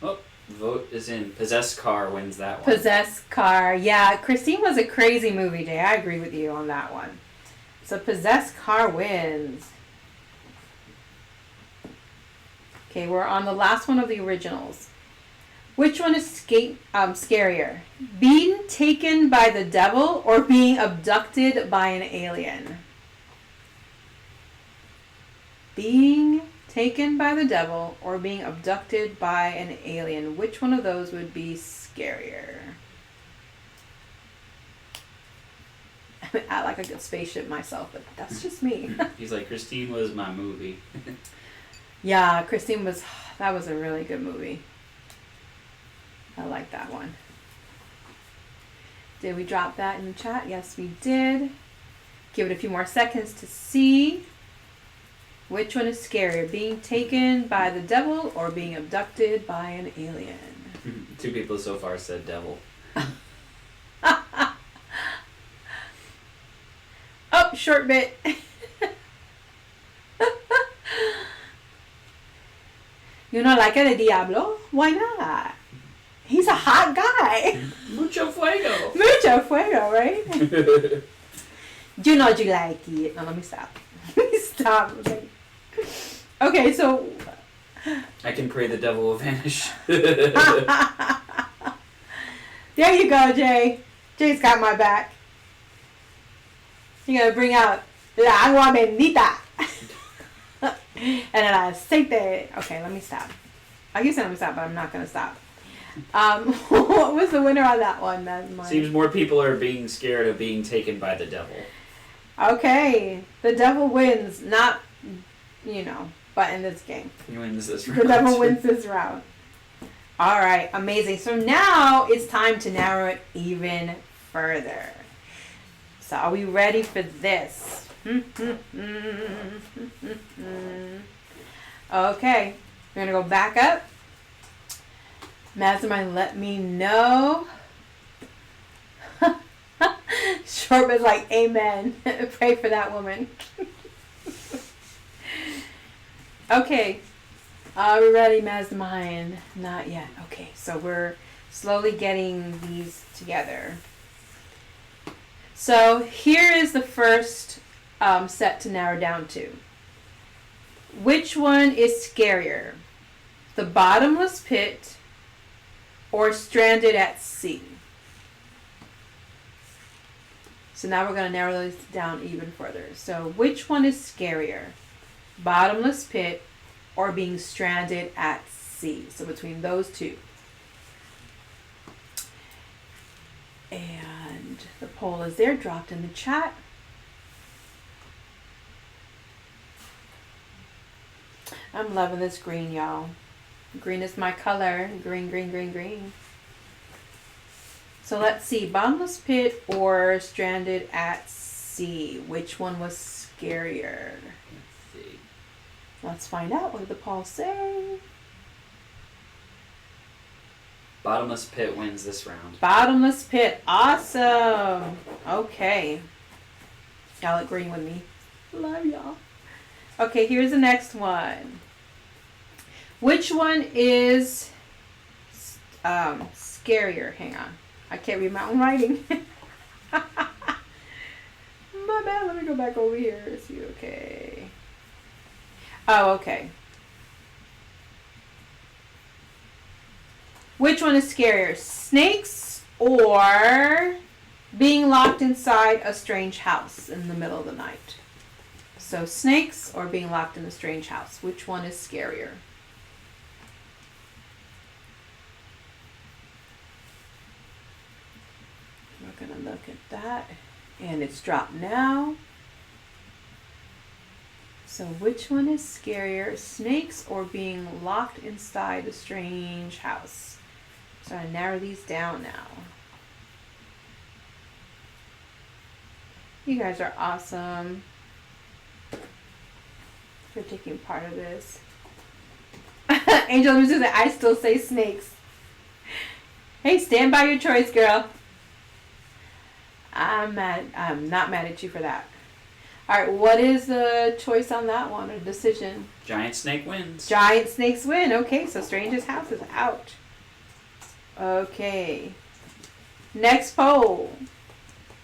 Oh, vote is in. Possessed car wins that one. Possessed car. Yeah, Christine was a crazy movie, Jay. I agree with you on that one. So possessed car wins. Okay, we're on the last one of the originals. Which one is scarier? Being taken by the devil or being abducted by an alien? Being taken by the devil or being abducted by an alien. Which one of those would be scarier? I like a good spaceship myself, but that's just me. He's like, Christine was my movie. Yeah, Christine that was a really good movie. I like that one. Did we drop that in the chat? Yes, we did. Give it a few more seconds to see. Which one is scarier, being taken by the devil or being abducted by an alien? 2 people so far said devil. Oh, short bit. You don't like El Diablo? Why not? He's a hot guy. Mucho fuego. Mucho fuego, right? You know you like it. No, let me stop. Let me stop. Okay, so... I can pray the devil will vanish. There you go, Jay. Jay's got my back. You're going to bring out la agua bendita. And el aceite. Okay, let me stop. I guess I'm going to stop, but I'm not going to stop. What was the winner on that one? Seems more people are being scared of being taken by the devil. Okay, the devil wins, not, but in this game. He wins this round. The devil wins this round. All right, amazing. So now it's time to narrow it even further. So are we ready for this? Okay, we're going to go back up. Mastermind, let me know. Short was like, amen. Pray for that woman. Okay. Are we ready, Mastermind? Not yet. Okay, so we're slowly getting these together. So here is the first set to narrow down to. Which one is scarier? The bottomless pit or stranded at sea? So now we're going to narrow those down even further. So which one is scarier? Bottomless pit or being stranded at sea? So between those two. And the poll is there, dropped in the chat. I'm loving this green, y'all. Green is my color. Green, green, green, green. So let's see. Bottomless pit or stranded at sea? Which one was scarier? Let's see. Let's find out. What did the poll say? Bottomless pit wins this round. Bottomless pit. Awesome. Okay. Y'all look green with me. Love y'all. Okay, here's the next one. Which one is scarier? Hang on. I can't read my own writing. My bad. Let me go back over here. See, okay. Oh, okay. Which one is scarier? Snakes or being locked inside a strange house in the middle of the night? So snakes or being locked in a strange house? Which one is scarier? We're going to look at that. And it's dropped now. So which one is scarier, snakes or being locked inside a strange house? So I narrow these down now. You guys are awesome for taking part of this. Angel Music said, I still say snakes. Hey, stand by your choice, girl. I'm not mad at you for that. All right, what is the choice on that one, or decision? Giant snake wins. Giant snakes win. Okay, so Strange's house is out. Okay. Next poll.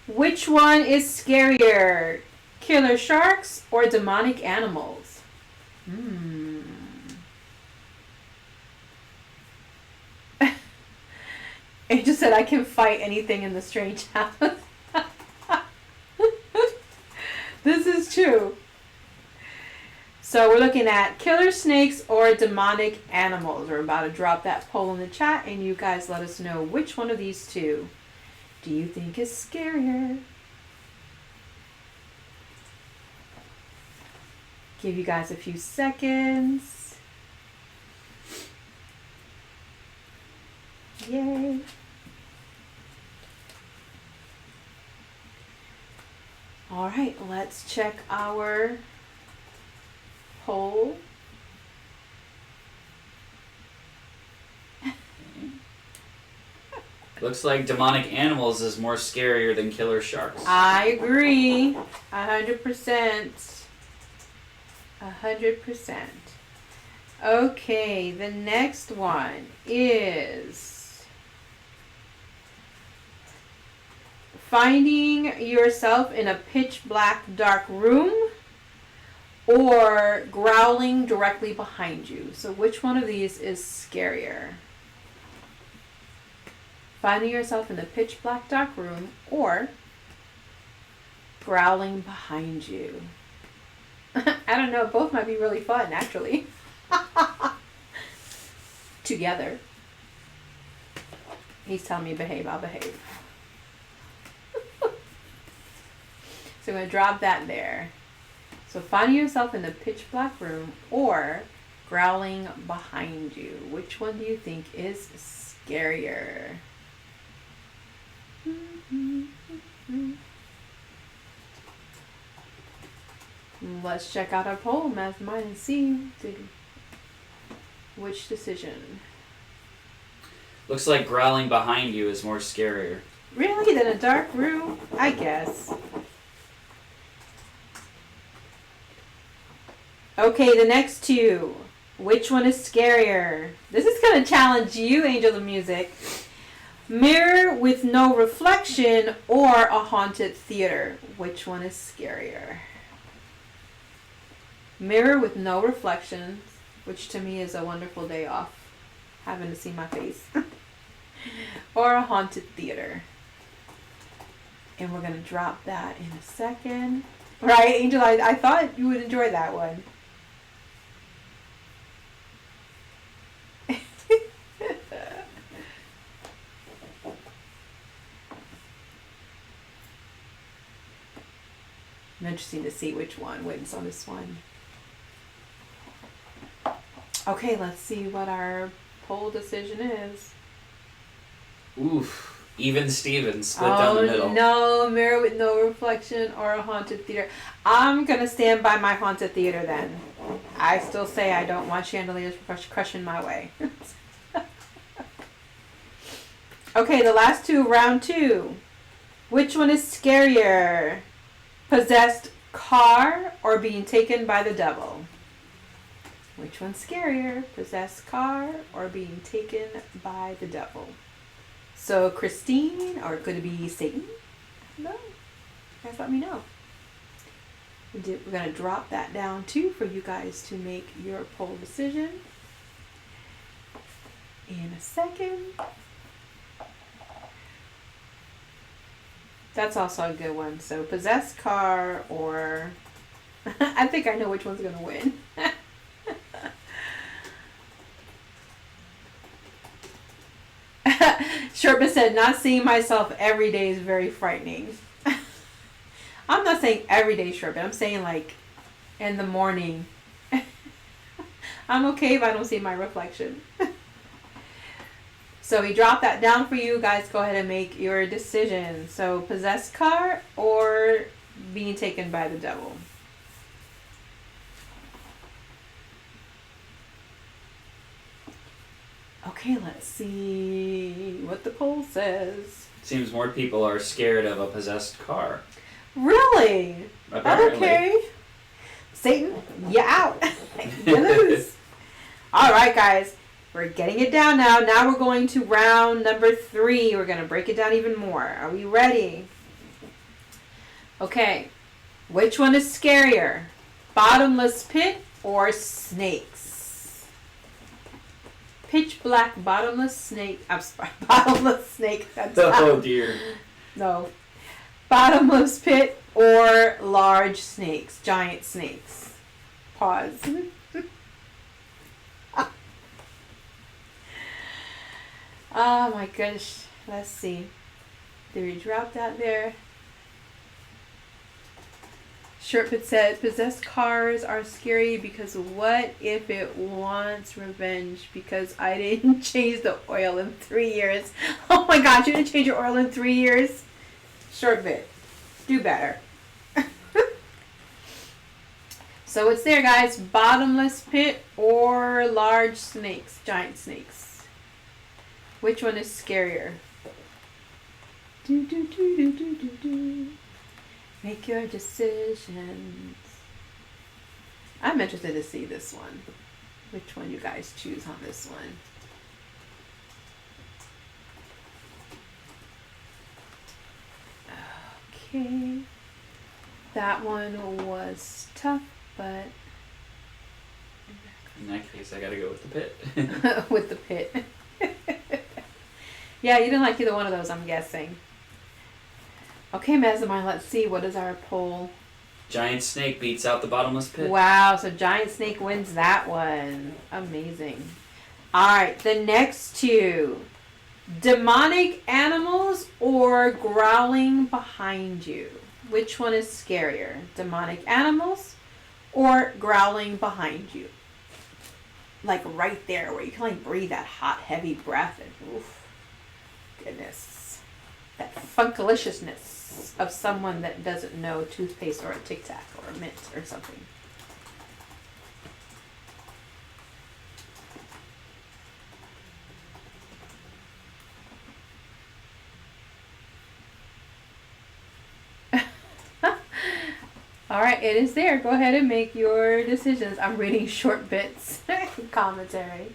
Which one is scarier? Killer sharks or demonic animals? Angel said I can fight anything in the strange house. This is true. So we're looking at killer snakes or demonic animals. We're about to drop that poll in the chat and you guys let us know which one of these two do you think is scarier. Give you guys a few seconds. Yay. All right, let's check our poll. Looks like demonic animals is more scarier than killer sharks. I agree. 100%. 100%. Okay, the next one is finding yourself in a pitch black dark room or growling directly behind you. So which one of these is scarier? Finding yourself in a pitch black dark room or growling behind you. I don't know, both might be really fun actually. Together. He's telling me behave, I'll behave. So I'm going to drop that there. So finding yourself in the pitch black room or growling behind you. Which one do you think is scarier? Let's check out our poll, Mastermind, and see which decision. Looks like growling behind you is more scarier. Really? Than a dark room? I guess. Okay, the next two. Which one is scarier? This is going to challenge you, Angel of Music. Mirror with no reflection or a haunted theater. Which one is scarier? Mirror with no reflections, which to me is a wonderful day off, having to see my face. Or a haunted theater. And we're going to drop that in a second. Right, Angel? I thought you would enjoy that one. I'm interested to see which one wins on this one. Okay, let's see what our poll decision is. Oof. Even Steven split down the middle. No, mirror with no reflection or a haunted theater. I'm going to stand by my haunted theater then. I still say I don't want chandeliers crushing my way. Okay, the last two, round two. Which one is scarier? Possessed car or being taken by the devil? Which one's scarier? Possessed car or being taken by the devil? So Christine, or could it be Satan? No. You guys let me know. We're going to drop that down too for you guys to make your poll decision in a second. That's also a good one. So possessed car or I think I know which one's going to win. Sherpa said, not seeing myself every day is very frightening. I'm not saying every day, Sherpa. I'm saying like in the morning. I'm okay if I don't see my reflection. So we dropped that down for you guys. Go ahead and make your decision. So possessed car or being taken by the devil. Okay, let's see what the poll says. Seems more people are scared of a possessed car. Really? Apparently. Okay. Satan, you out. You lose. All right, guys. We're getting it down now. Now we're going to round number 3. We're going to break it down even more. Are we ready? Okay. Which one is scarier? Bottomless pit or snakes? Pitch black bottomless snake. I'm sorry. Bottomless snake. That's Oh dear. no. Bottomless pit or large snakes. Giant snakes. Pause. Oh my gosh. Let's see. Did we drop that there? Sherpit said, possessed cars are scary because what if it wants revenge because I didn't change the oil in 3 years? Oh my gosh, you didn't change your oil in 3 years? Sherpit, do better. So it's there, guys. Bottomless pit or large snakes, giant snakes. Which one is scarier? Do, do, do, do, do, do, do. Make your decisions. I'm interested to see this one. Which one you guys choose on this one? Okay. That one was tough, but In that case, I gotta go with the pit. with the pit. Yeah, you didn't like either one of those, I'm guessing. Okay, Mastermind, let's see. What is our poll? Giant snake beats out the bottomless pit. Wow, so Giant Snake wins that one. Amazing. Alright, the next two. Demonic animals or growling behind you? Which one is scarier? Demonic animals or growling behind you? Like right there where you can like breathe that hot, heavy breath and oof. Goodness. That funkaliciousness of someone that doesn't know toothpaste or a Tic Tac or a mint or something. All right, it is there. Go ahead and make your decisions. I'm reading short bits commentary.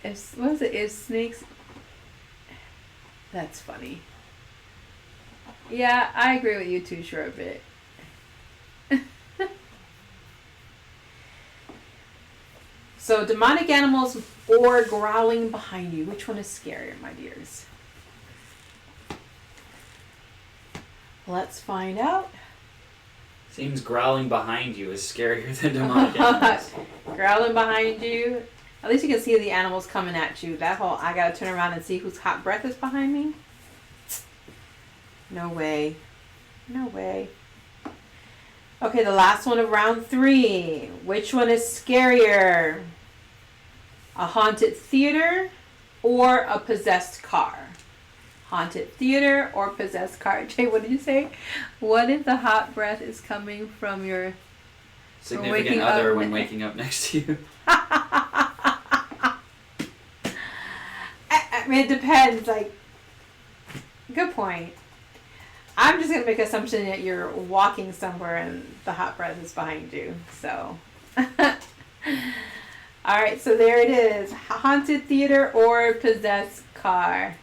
What is it? Is snakes... That's funny. Yeah, I agree with you too, short bit. So, demonic animals or growling behind you. Which one is scarier, my dears? Let's find out. Seems growling behind you is scarier than demonic animals. Growling behind you. At least you can see the animals coming at you. That whole, I gotta turn around and see whose hot breath is behind me. No way. No way. Okay, the last one of round 3. Which one is scarier? A haunted theater or a possessed car? Haunted theater or possessed car? Jay, what did you say? What if the hot breath is coming from your Significant other when waking up next to you. I mean, it depends. Like, good point. I'm just gonna make an assumption that you're walking somewhere and the hot breath is behind you. So, all right. So there it is: haunted theater or possessed car.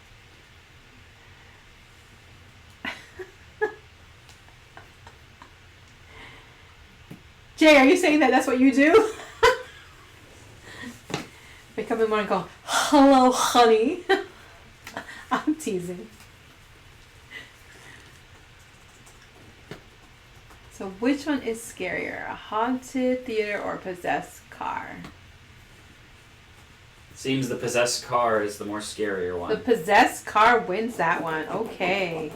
Jay, are you saying that that's what you do? They come in the morning and go, hello, honey. I'm teasing. So which one is scarier? A haunted theater or a possessed car? Seems the possessed car is the more scarier one. The possessed car wins that one. Okay.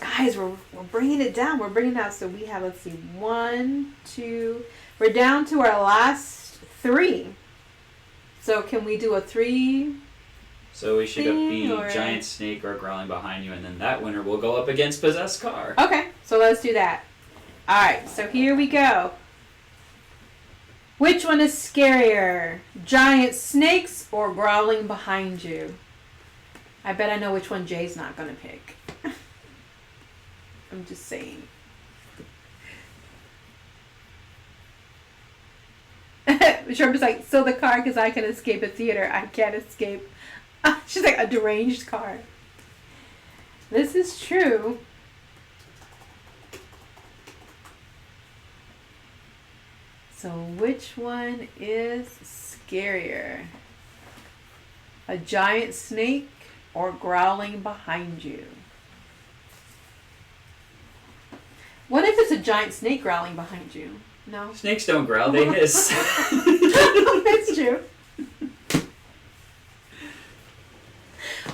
Guys, we're bringing it down. We're bringing it down. So we have, let's see, 1, 2. We're down to our last 3. So can we do a 3? So we should Thing be or- giant snake or growling behind you, and then that winner will go up against possessed car. Okay, so let's do that. All right, so here we go. Which one is scarier? Giant snakes or growling behind you? I bet I know which one Jay's not going to pick. I'm just saying. Sherpa's like, so the car, because I can escape a theater. I can't escape. She's like, a deranged car. This is true. So which one is scarier? A giant snake or growling behind you? What if it's a giant snake growling behind you? No? Snakes don't growl, they hiss. That's true.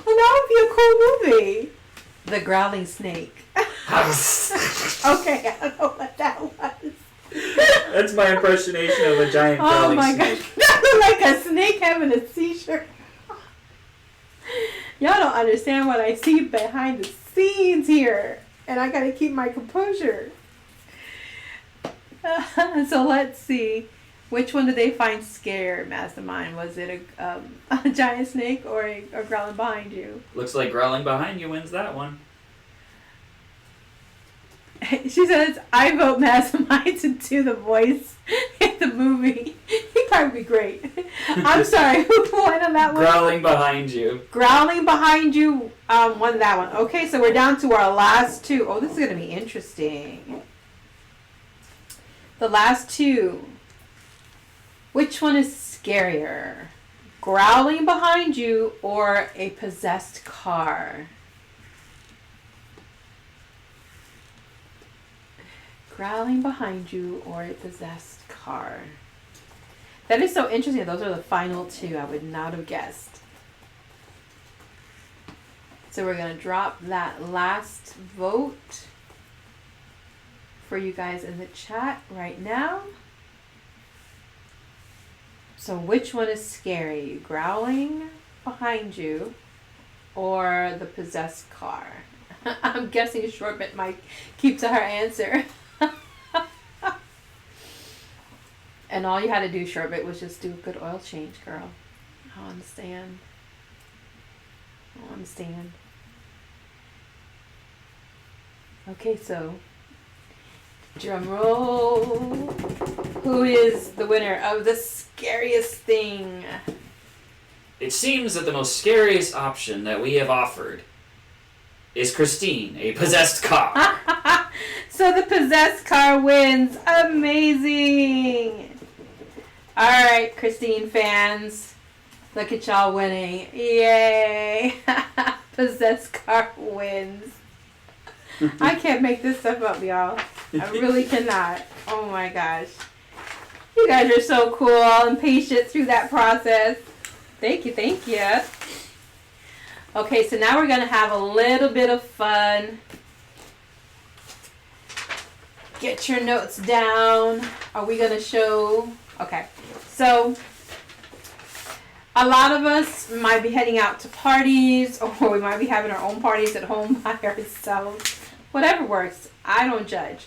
Well, that would be a cool movie. The Growling Snake. Okay, I don't know what that was. That's my impersonation of a giant growling Oh my snake. gosh. That looked like a snake having a seizure. Y'all don't understand what I see behind the scenes here. And I gotta keep my composure. So let's see. Which one did they find scary, Mastermind? Was it a giant snake or a growling behind you? Looks like growling behind you wins that one. She says, I vote Mastermind to do the voice in the movie. He'd probably be great. I'm sorry, who won on that one? Growling behind you. Growling behind you won that one. Okay, so we're down to our last 2. Oh, this is going to be interesting. The last 2. Which one is scarier? Growling behind you or a possessed car? Growling behind you or a possessed car? That is so interesting. Those are the final 2. I would not have guessed. So we're going to drop that last vote for you guys in the chat right now. So which one is scary? Growling behind you or the possessed car? I'm guessing Shortbit might keep to her answer. And all you had to do, Shortbit, was just do a good oil change, girl. I understand. I understand. Okay, so drum roll. Who is the winner of the scariest thing? It seems that the most scariest option that we have offered is Christine, a possessed car. So the possessed car wins. Amazing. All right, Christine fans. Look at y'all winning. Yay. Possessed car wins. I can't make this stuff up, y'all. I really cannot. Oh my gosh. You guys are so cool and patient through that process. Thank you, thank you. Okay, so now we're going to have a little bit of fun. Get your notes down. Are we going to show? Okay, so a lot of us might be heading out to parties, or we might be having our own parties at home by ourselves. Whatever works. I don't judge.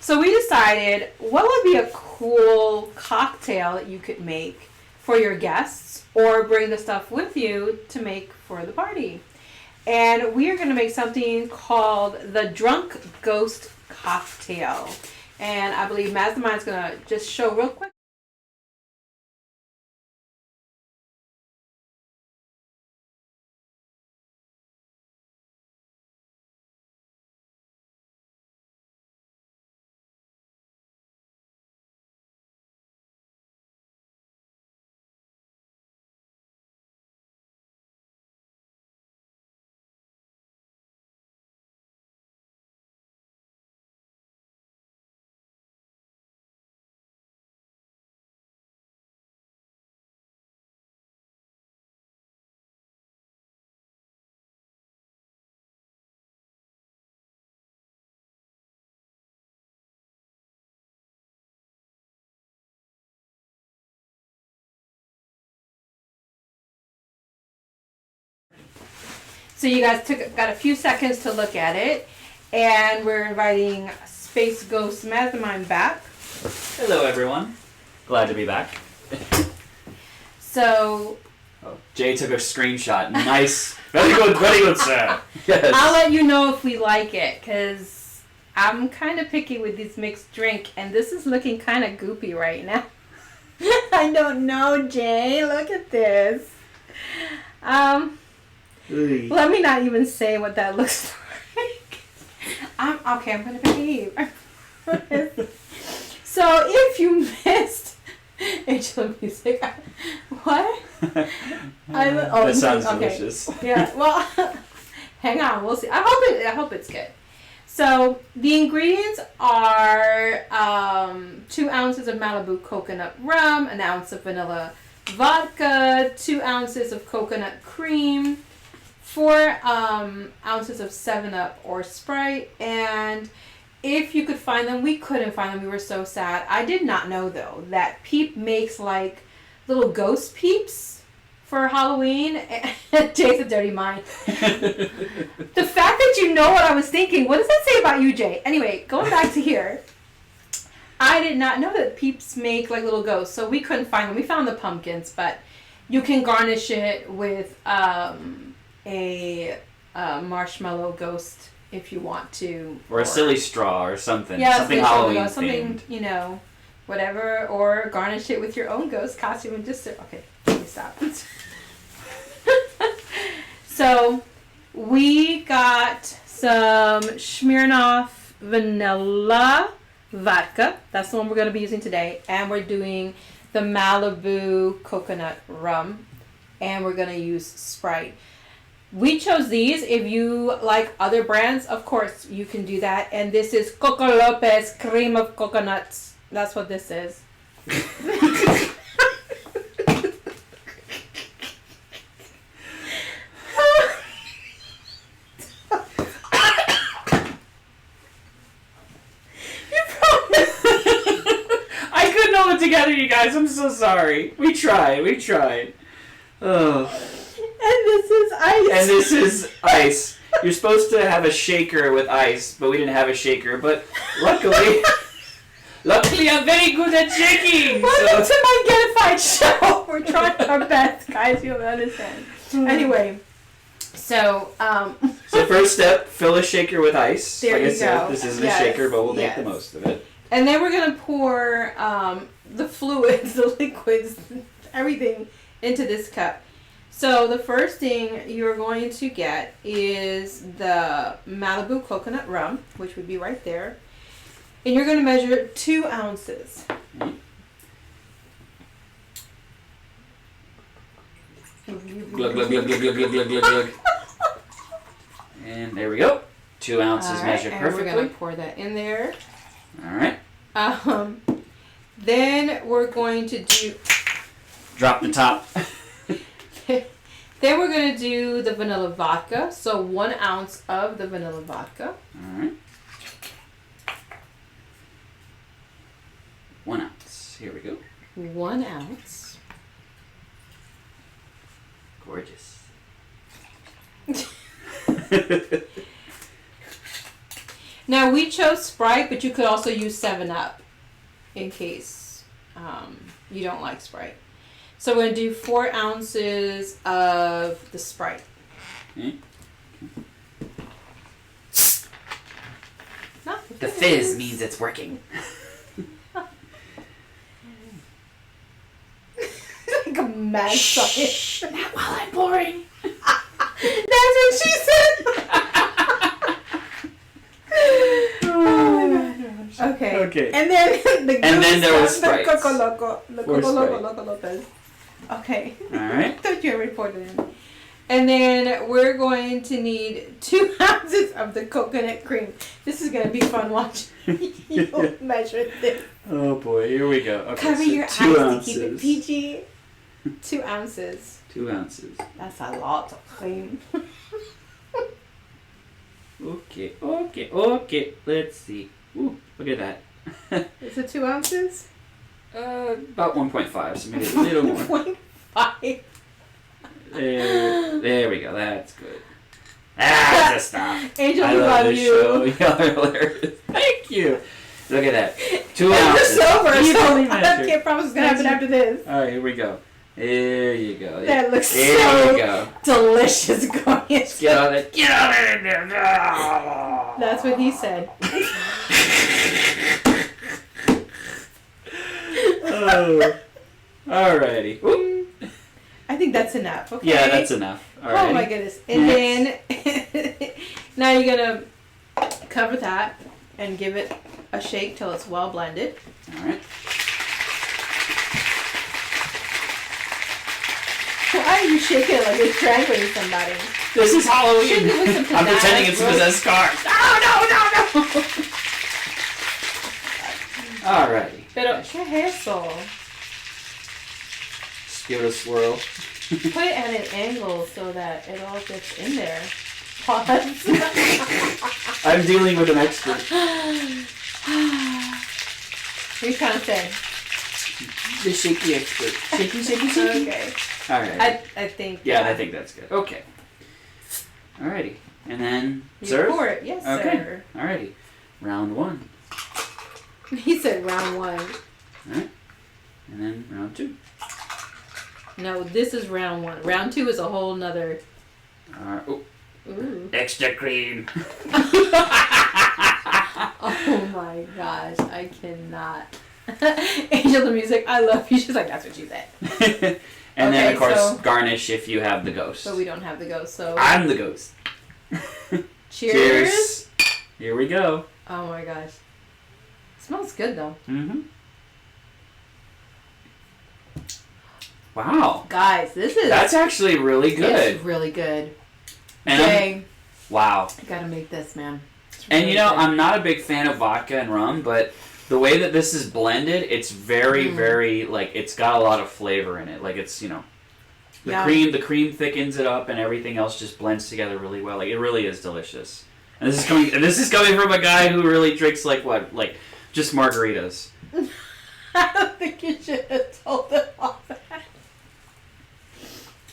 So we decided, what would be a cool cocktail that you could make for your guests, or bring the stuff with you to make for the party. And we are going to make something called the Drunk Ghost Cocktail. And I believe Mastermind's going to just show real quick. So you guys got a few seconds to look at it, and we're inviting Space Ghost Mastermind back. Hello, everyone. Glad to be back. So Jay took a screenshot. Nice. Very good, sir. Yes. I'll let you know if we like it, because I'm kind of picky with this mixed drink, and this is looking kind of goopy right now. I don't know, Jay. Look at this. Let me not even say what that looks like. I'm gonna behave. So if you missed intro music, what? That sounds delicious. Yeah. Well, hang on. We'll see. I hope it's good. So the ingredients are 2 ounces of Malibu coconut rum, an ounce of vanilla vodka, 2 ounces of coconut cream, 4 ounces of 7-Up or Sprite, and if you could find them, we couldn't find them. We were so sad. I did not know, though, that Peep makes, like, little ghost peeps for Halloween. Jay's a dirty mind. The fact that you know what I was thinking, what does that say about you, Jay? Anyway, going back to here, I did not know that Peeps make, like, little ghosts, so we couldn't find them. We found the pumpkins, but you can garnish it with a marshmallow ghost if you want to. Or a silly straw or something. Yeah, something Halloween something, themed. Whatever. Or garnish it with your own ghost costume and just... Okay, let me stop. So, we got some Smirnoff Vanilla Vodka. That's the one we're going to be using today. And we're doing the Malibu Coconut Rum. And we're going to use Sprite. We chose these. If you like other brands, of course, you can do that. And this is Coco Lopez Cream of Coconuts. That's what this is. I couldn't hold it together, you guys. I'm so sorry. We tried. Oh. And this is ice. And this is ice. You're supposed to have a shaker with ice, but we didn't have a shaker. But luckily I'm very good at shaking. Welcome to my Getified show. We're trying our best, guys. You'll understand. Anyway, so so first step, fill a shaker with ice. There like you I said, go. this isn't Yes, a shaker, but we'll make yes. the most of it. And then we're gonna pour the fluids, the liquids, everything into this cup. So the first thing you're going to get is the Malibu coconut rum, which would be right there. And you're going to measure 2 ounces. Glug, glug, glug, glug, glug, glug, glug, glug, glug. And there we go. 2 ounces measured perfectly. We're going to pour that in there. All right. Then we're going to do... Drop the top. Then we're going to do the vanilla vodka. So 1 ounce of the vanilla vodka. All right. 1 ounce. Here we go. 1 ounce. Gorgeous. Now we chose Sprite, but you could also use 7-Up in case you don't like Sprite. So we're going to do 4 ounces of the Sprite. Okay. No, The fizz means it's working. Like a mad scientist. Not while I'm pouring. That's what she said. Oh my gosh. Okay. And then there was Sprite. The Coco Loco. The Or Coco Loco Sprite. Loco Lopez. Okay. All right. Thought you reported in. And then we're going to need 2 ounces of the coconut cream. This is going to be fun watching you measure this. Oh boy, here we go. Okay, Cover so your 2 eyes ounces. to keep it PG. 2 ounces. 2 ounces. That's a lot of cream. Okay. Let's see. Ooh, look at that. Is it 2 ounces? About 1.5, so maybe a little more. 1.5. There we go. That's good. Just stop. Angel, I we love love this you. show. Y'all are hilarious. Thank you. Look at that. 2 You're ounces. sober, Evenly so I measured. can't promise what's gonna happen after this. All right, here we go. There you go. That looks There so you go. delicious going. Get on it. Get on it. No. That's what he said. Oh. Alrighty. Whoop. I think that's enough. Okay. Yeah, that's enough. Alrighty. Oh my goodness. And then now you're gonna cover that and give it a shake till it's well blended. Alright. Why are you shaking it like you're strangling somebody? This is Halloween. Shake it with some I'm pretending panache, it's a really. possessed car. No. Alrighty. Pero, ¿qué es eso? Just give it a swirl. Put it at an angle so that it all gets in there. Pause. I'm dealing with an expert. What are you trying to say? The shaky expert. Shaky, shaky, shaky. Okay. Alright. I think. Yeah, I think that's good. Okay. Alrighty. And then You serve? pour it. Yes, Okay. sir. Alrighty. Round 1. He said round 1. Alright. And then round 2. No, this is round 1. Round 2 is a whole nother. Oh, Ooh. extra cream. Oh my gosh, I cannot. Angel the music, I love you. She's like, that's what she said. And then, Okay, of course, so- garnish if you have the ghost. But we don't have the ghost, so. I'm the ghost. Cheers. Here we go. Oh my gosh. Smells good though. Mm-hmm. Wow. Guys, this is. That's actually really good. It's really good. And Jay, wow. I gotta make this, man. It's And really you know, good. I'm not a big fan of vodka and rum, but the way that this is blended, it's very, very, like, it's got a lot of flavor in it. Like, it's, you know, Yeah. the cream thickens it up and everything else just blends together really well. Like, it really is delicious. And this is coming from a guy who really drinks, like, what? Like, just margaritas. I don't think you should have told them all that.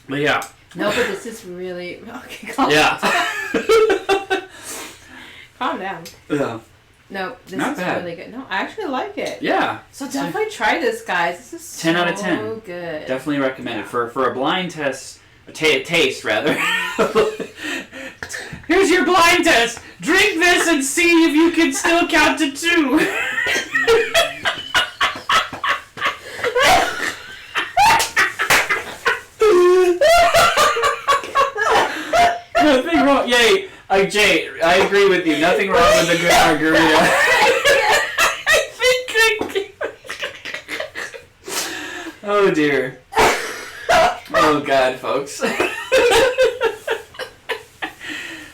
But yeah. No, but this is really. Okay, calm Yeah. Calm down. Yeah. No, this Not is bad. really good. No, I actually like it. Yeah. So definitely try this, guys. This is 10 so out of 10. good. Definitely recommended. Yeah. For a blind test, taste rather. Here's your blind test. Drink this and see if you can still count to 2. Nothing wrong. Yay. Jay, I agree with you. Nothing wrong with a good margarita. Oh dear. Oh God, folks. This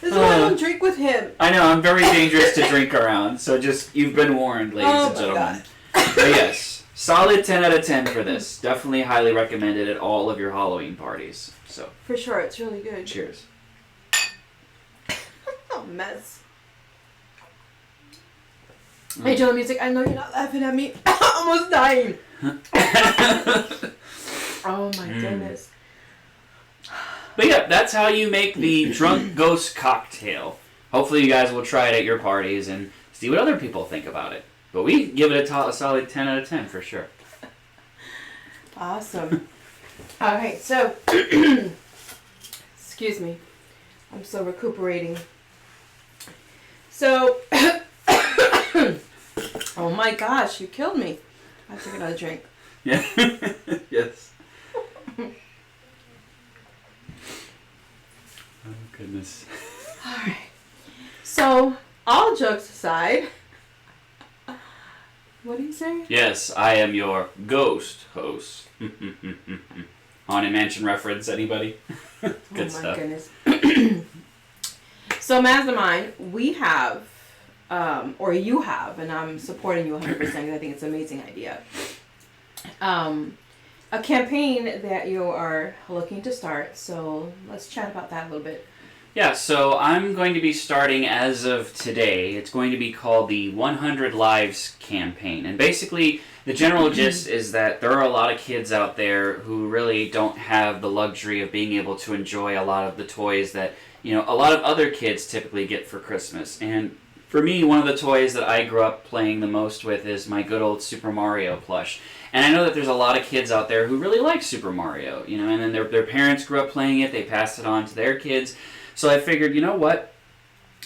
is why I don't drink with him. I know, I'm very dangerous to drink around, so just, you've been warned, ladies Oh and my gentlemen. God. But yes, solid 10 out of 10 for this. Definitely highly recommended at all of your Halloween parties. So, For sure, it's really good. cheers. Oh, mess. Angel music, I know you're not laughing at me. I'm almost dying. Oh my goodness. But yeah, that's how you make the Drunk Ghost Cocktail. Hopefully you guys will try it at your parties and see what other people think about it. But we give it a solid 10 out of 10 for sure. Awesome. Alright, so excuse me. I'm still recuperating. So oh my gosh, you killed me. I took another drink. Yeah. Yes. Oh goodness. Alright. So, all jokes aside, what do you say? Yes, I am your ghost host. Haunted Mansion reference, anybody? Good Oh my stuff. goodness. So, Mastermind, we have, or you have, and I'm supporting you 100% because I think it's an amazing idea. A campaign that you are looking to start. So let's chat about that a little bit. Yeah, so I'm going to be starting as of today. It's going to be called the 100 Lives campaign. And basically, the general gist is that there are a lot of kids out there who really don't have the luxury of being able to enjoy a lot of the toys that, a lot of other kids typically get for Christmas. And for me, one of the toys that I grew up playing the most with is my good old Super Mario plush. And I know that there's a lot of kids out there who really like Super Mario, and then their parents grew up playing it, they passed it on to their kids. So I figured, you know what?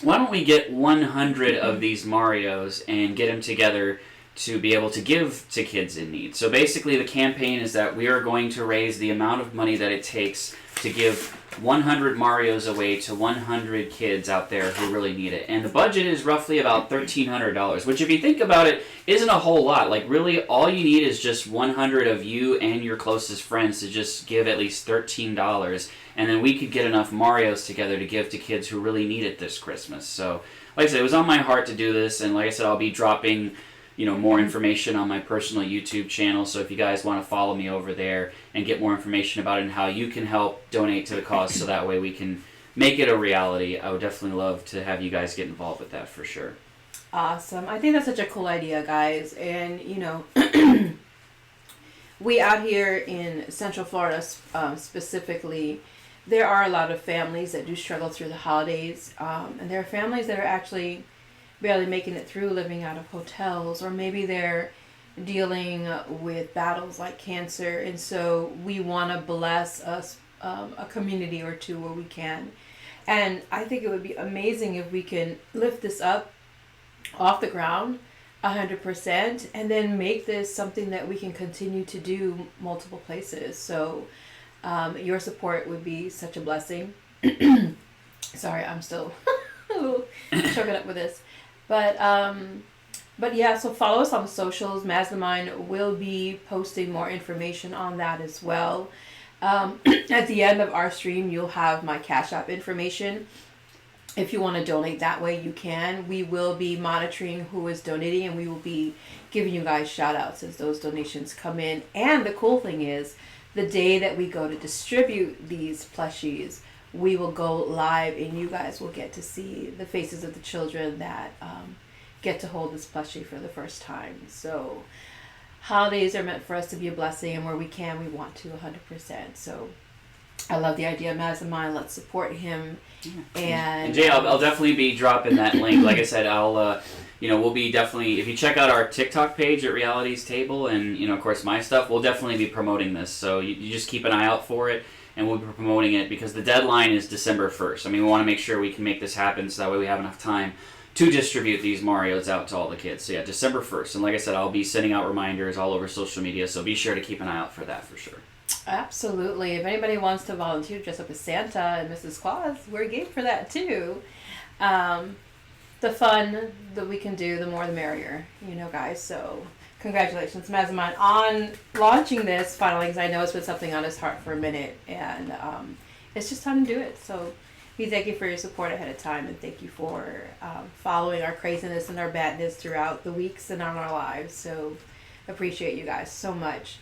Why don't we get 100 of these Marios and get them together to be able to give to kids in need. So basically the campaign is that we are going to raise the amount of money that it takes to give 100 Marios away to 100 kids out there who really need it. And the budget is roughly about $1,300, which if you think about it, isn't a whole lot. Like really all you need is just 100 of you and your closest friends to just give at least $13. And then we could get enough Marios together to give to kids who really need it this Christmas. So, like I said, it was on my heart to do this, and like I said, I'll be dropping, more information on my personal YouTube channel. So if you guys want to follow me over there and get more information about it and how you can help donate to the cause, so that way we can make it a reality, I would definitely love to have you guys get involved with that for sure. Awesome. I think that's such a cool idea, guys. And, we out here in Central Florida specifically, there are a lot of families that do struggle through the holidays, and there are families that are actually barely making it through, living out of hotels, or maybe they're dealing with battles like cancer, and so we want to bless a community or two where we can. And I think it would be amazing if we can lift this up off the ground 100% and then make this something that we can continue to do multiple places. So your support would be such a blessing. Sorry, I'm still a little choking up with this. But yeah, so follow us on socials. Mastermind will be posting more information on that as well. At the end of our stream, you'll have my Cash App information. If you want to donate that way, you can. We will be monitoring who is donating, and we will be giving you guys shout outs as those donations come in. And the cool thing is, the day that we go to distribute these plushies, we will go live and you guys will get to see the faces of the children that get to hold this plushie for the first time. So holidays are meant for us to be a blessing, and where we can, we want to 100%. So I love the idea of Mastermind. Let's support him. And Jay, I'll definitely be dropping that link. Like I said, I'll we'll be definitely, if you check out our TikTok page at Reality's Table, and of course my stuff, we'll definitely be promoting this. So you just keep an eye out for it, and we'll be promoting it because the deadline is December 1st. I mean, we want to make sure we can make this happen so that way we have enough time to distribute these Marios out to all the kids. So yeah, December 1st. And like I said, I'll be sending out reminders all over social media, so be sure to keep an eye out for that for sure. Absolutely. If anybody wants to volunteer to dress up as Santa and Mrs. Claus, we're game for that too. The fun that we can do, the more the merrier, guys. So congratulations, Mastermind, on launching this finally, because I know it's been something on his heart for a minute, and it's just time to do it. So we thank you for your support ahead of time, and thank you for following our craziness and our badness throughout the weeks and on our lives. So appreciate you guys so much.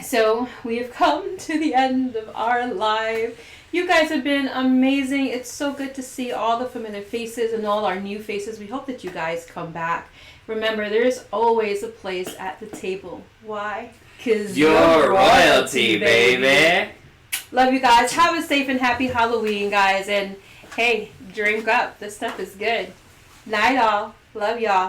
So we have come to the end of our live. You guys have been amazing. It's so good to see all the familiar faces and all our new faces. We hope that you guys come back. Remember, there's always a place at the table. Why? Because you're royalty, baby. Love you guys. Have a safe and happy Halloween, guys. And hey, drink up. This stuff is good. Night all. Love y'all.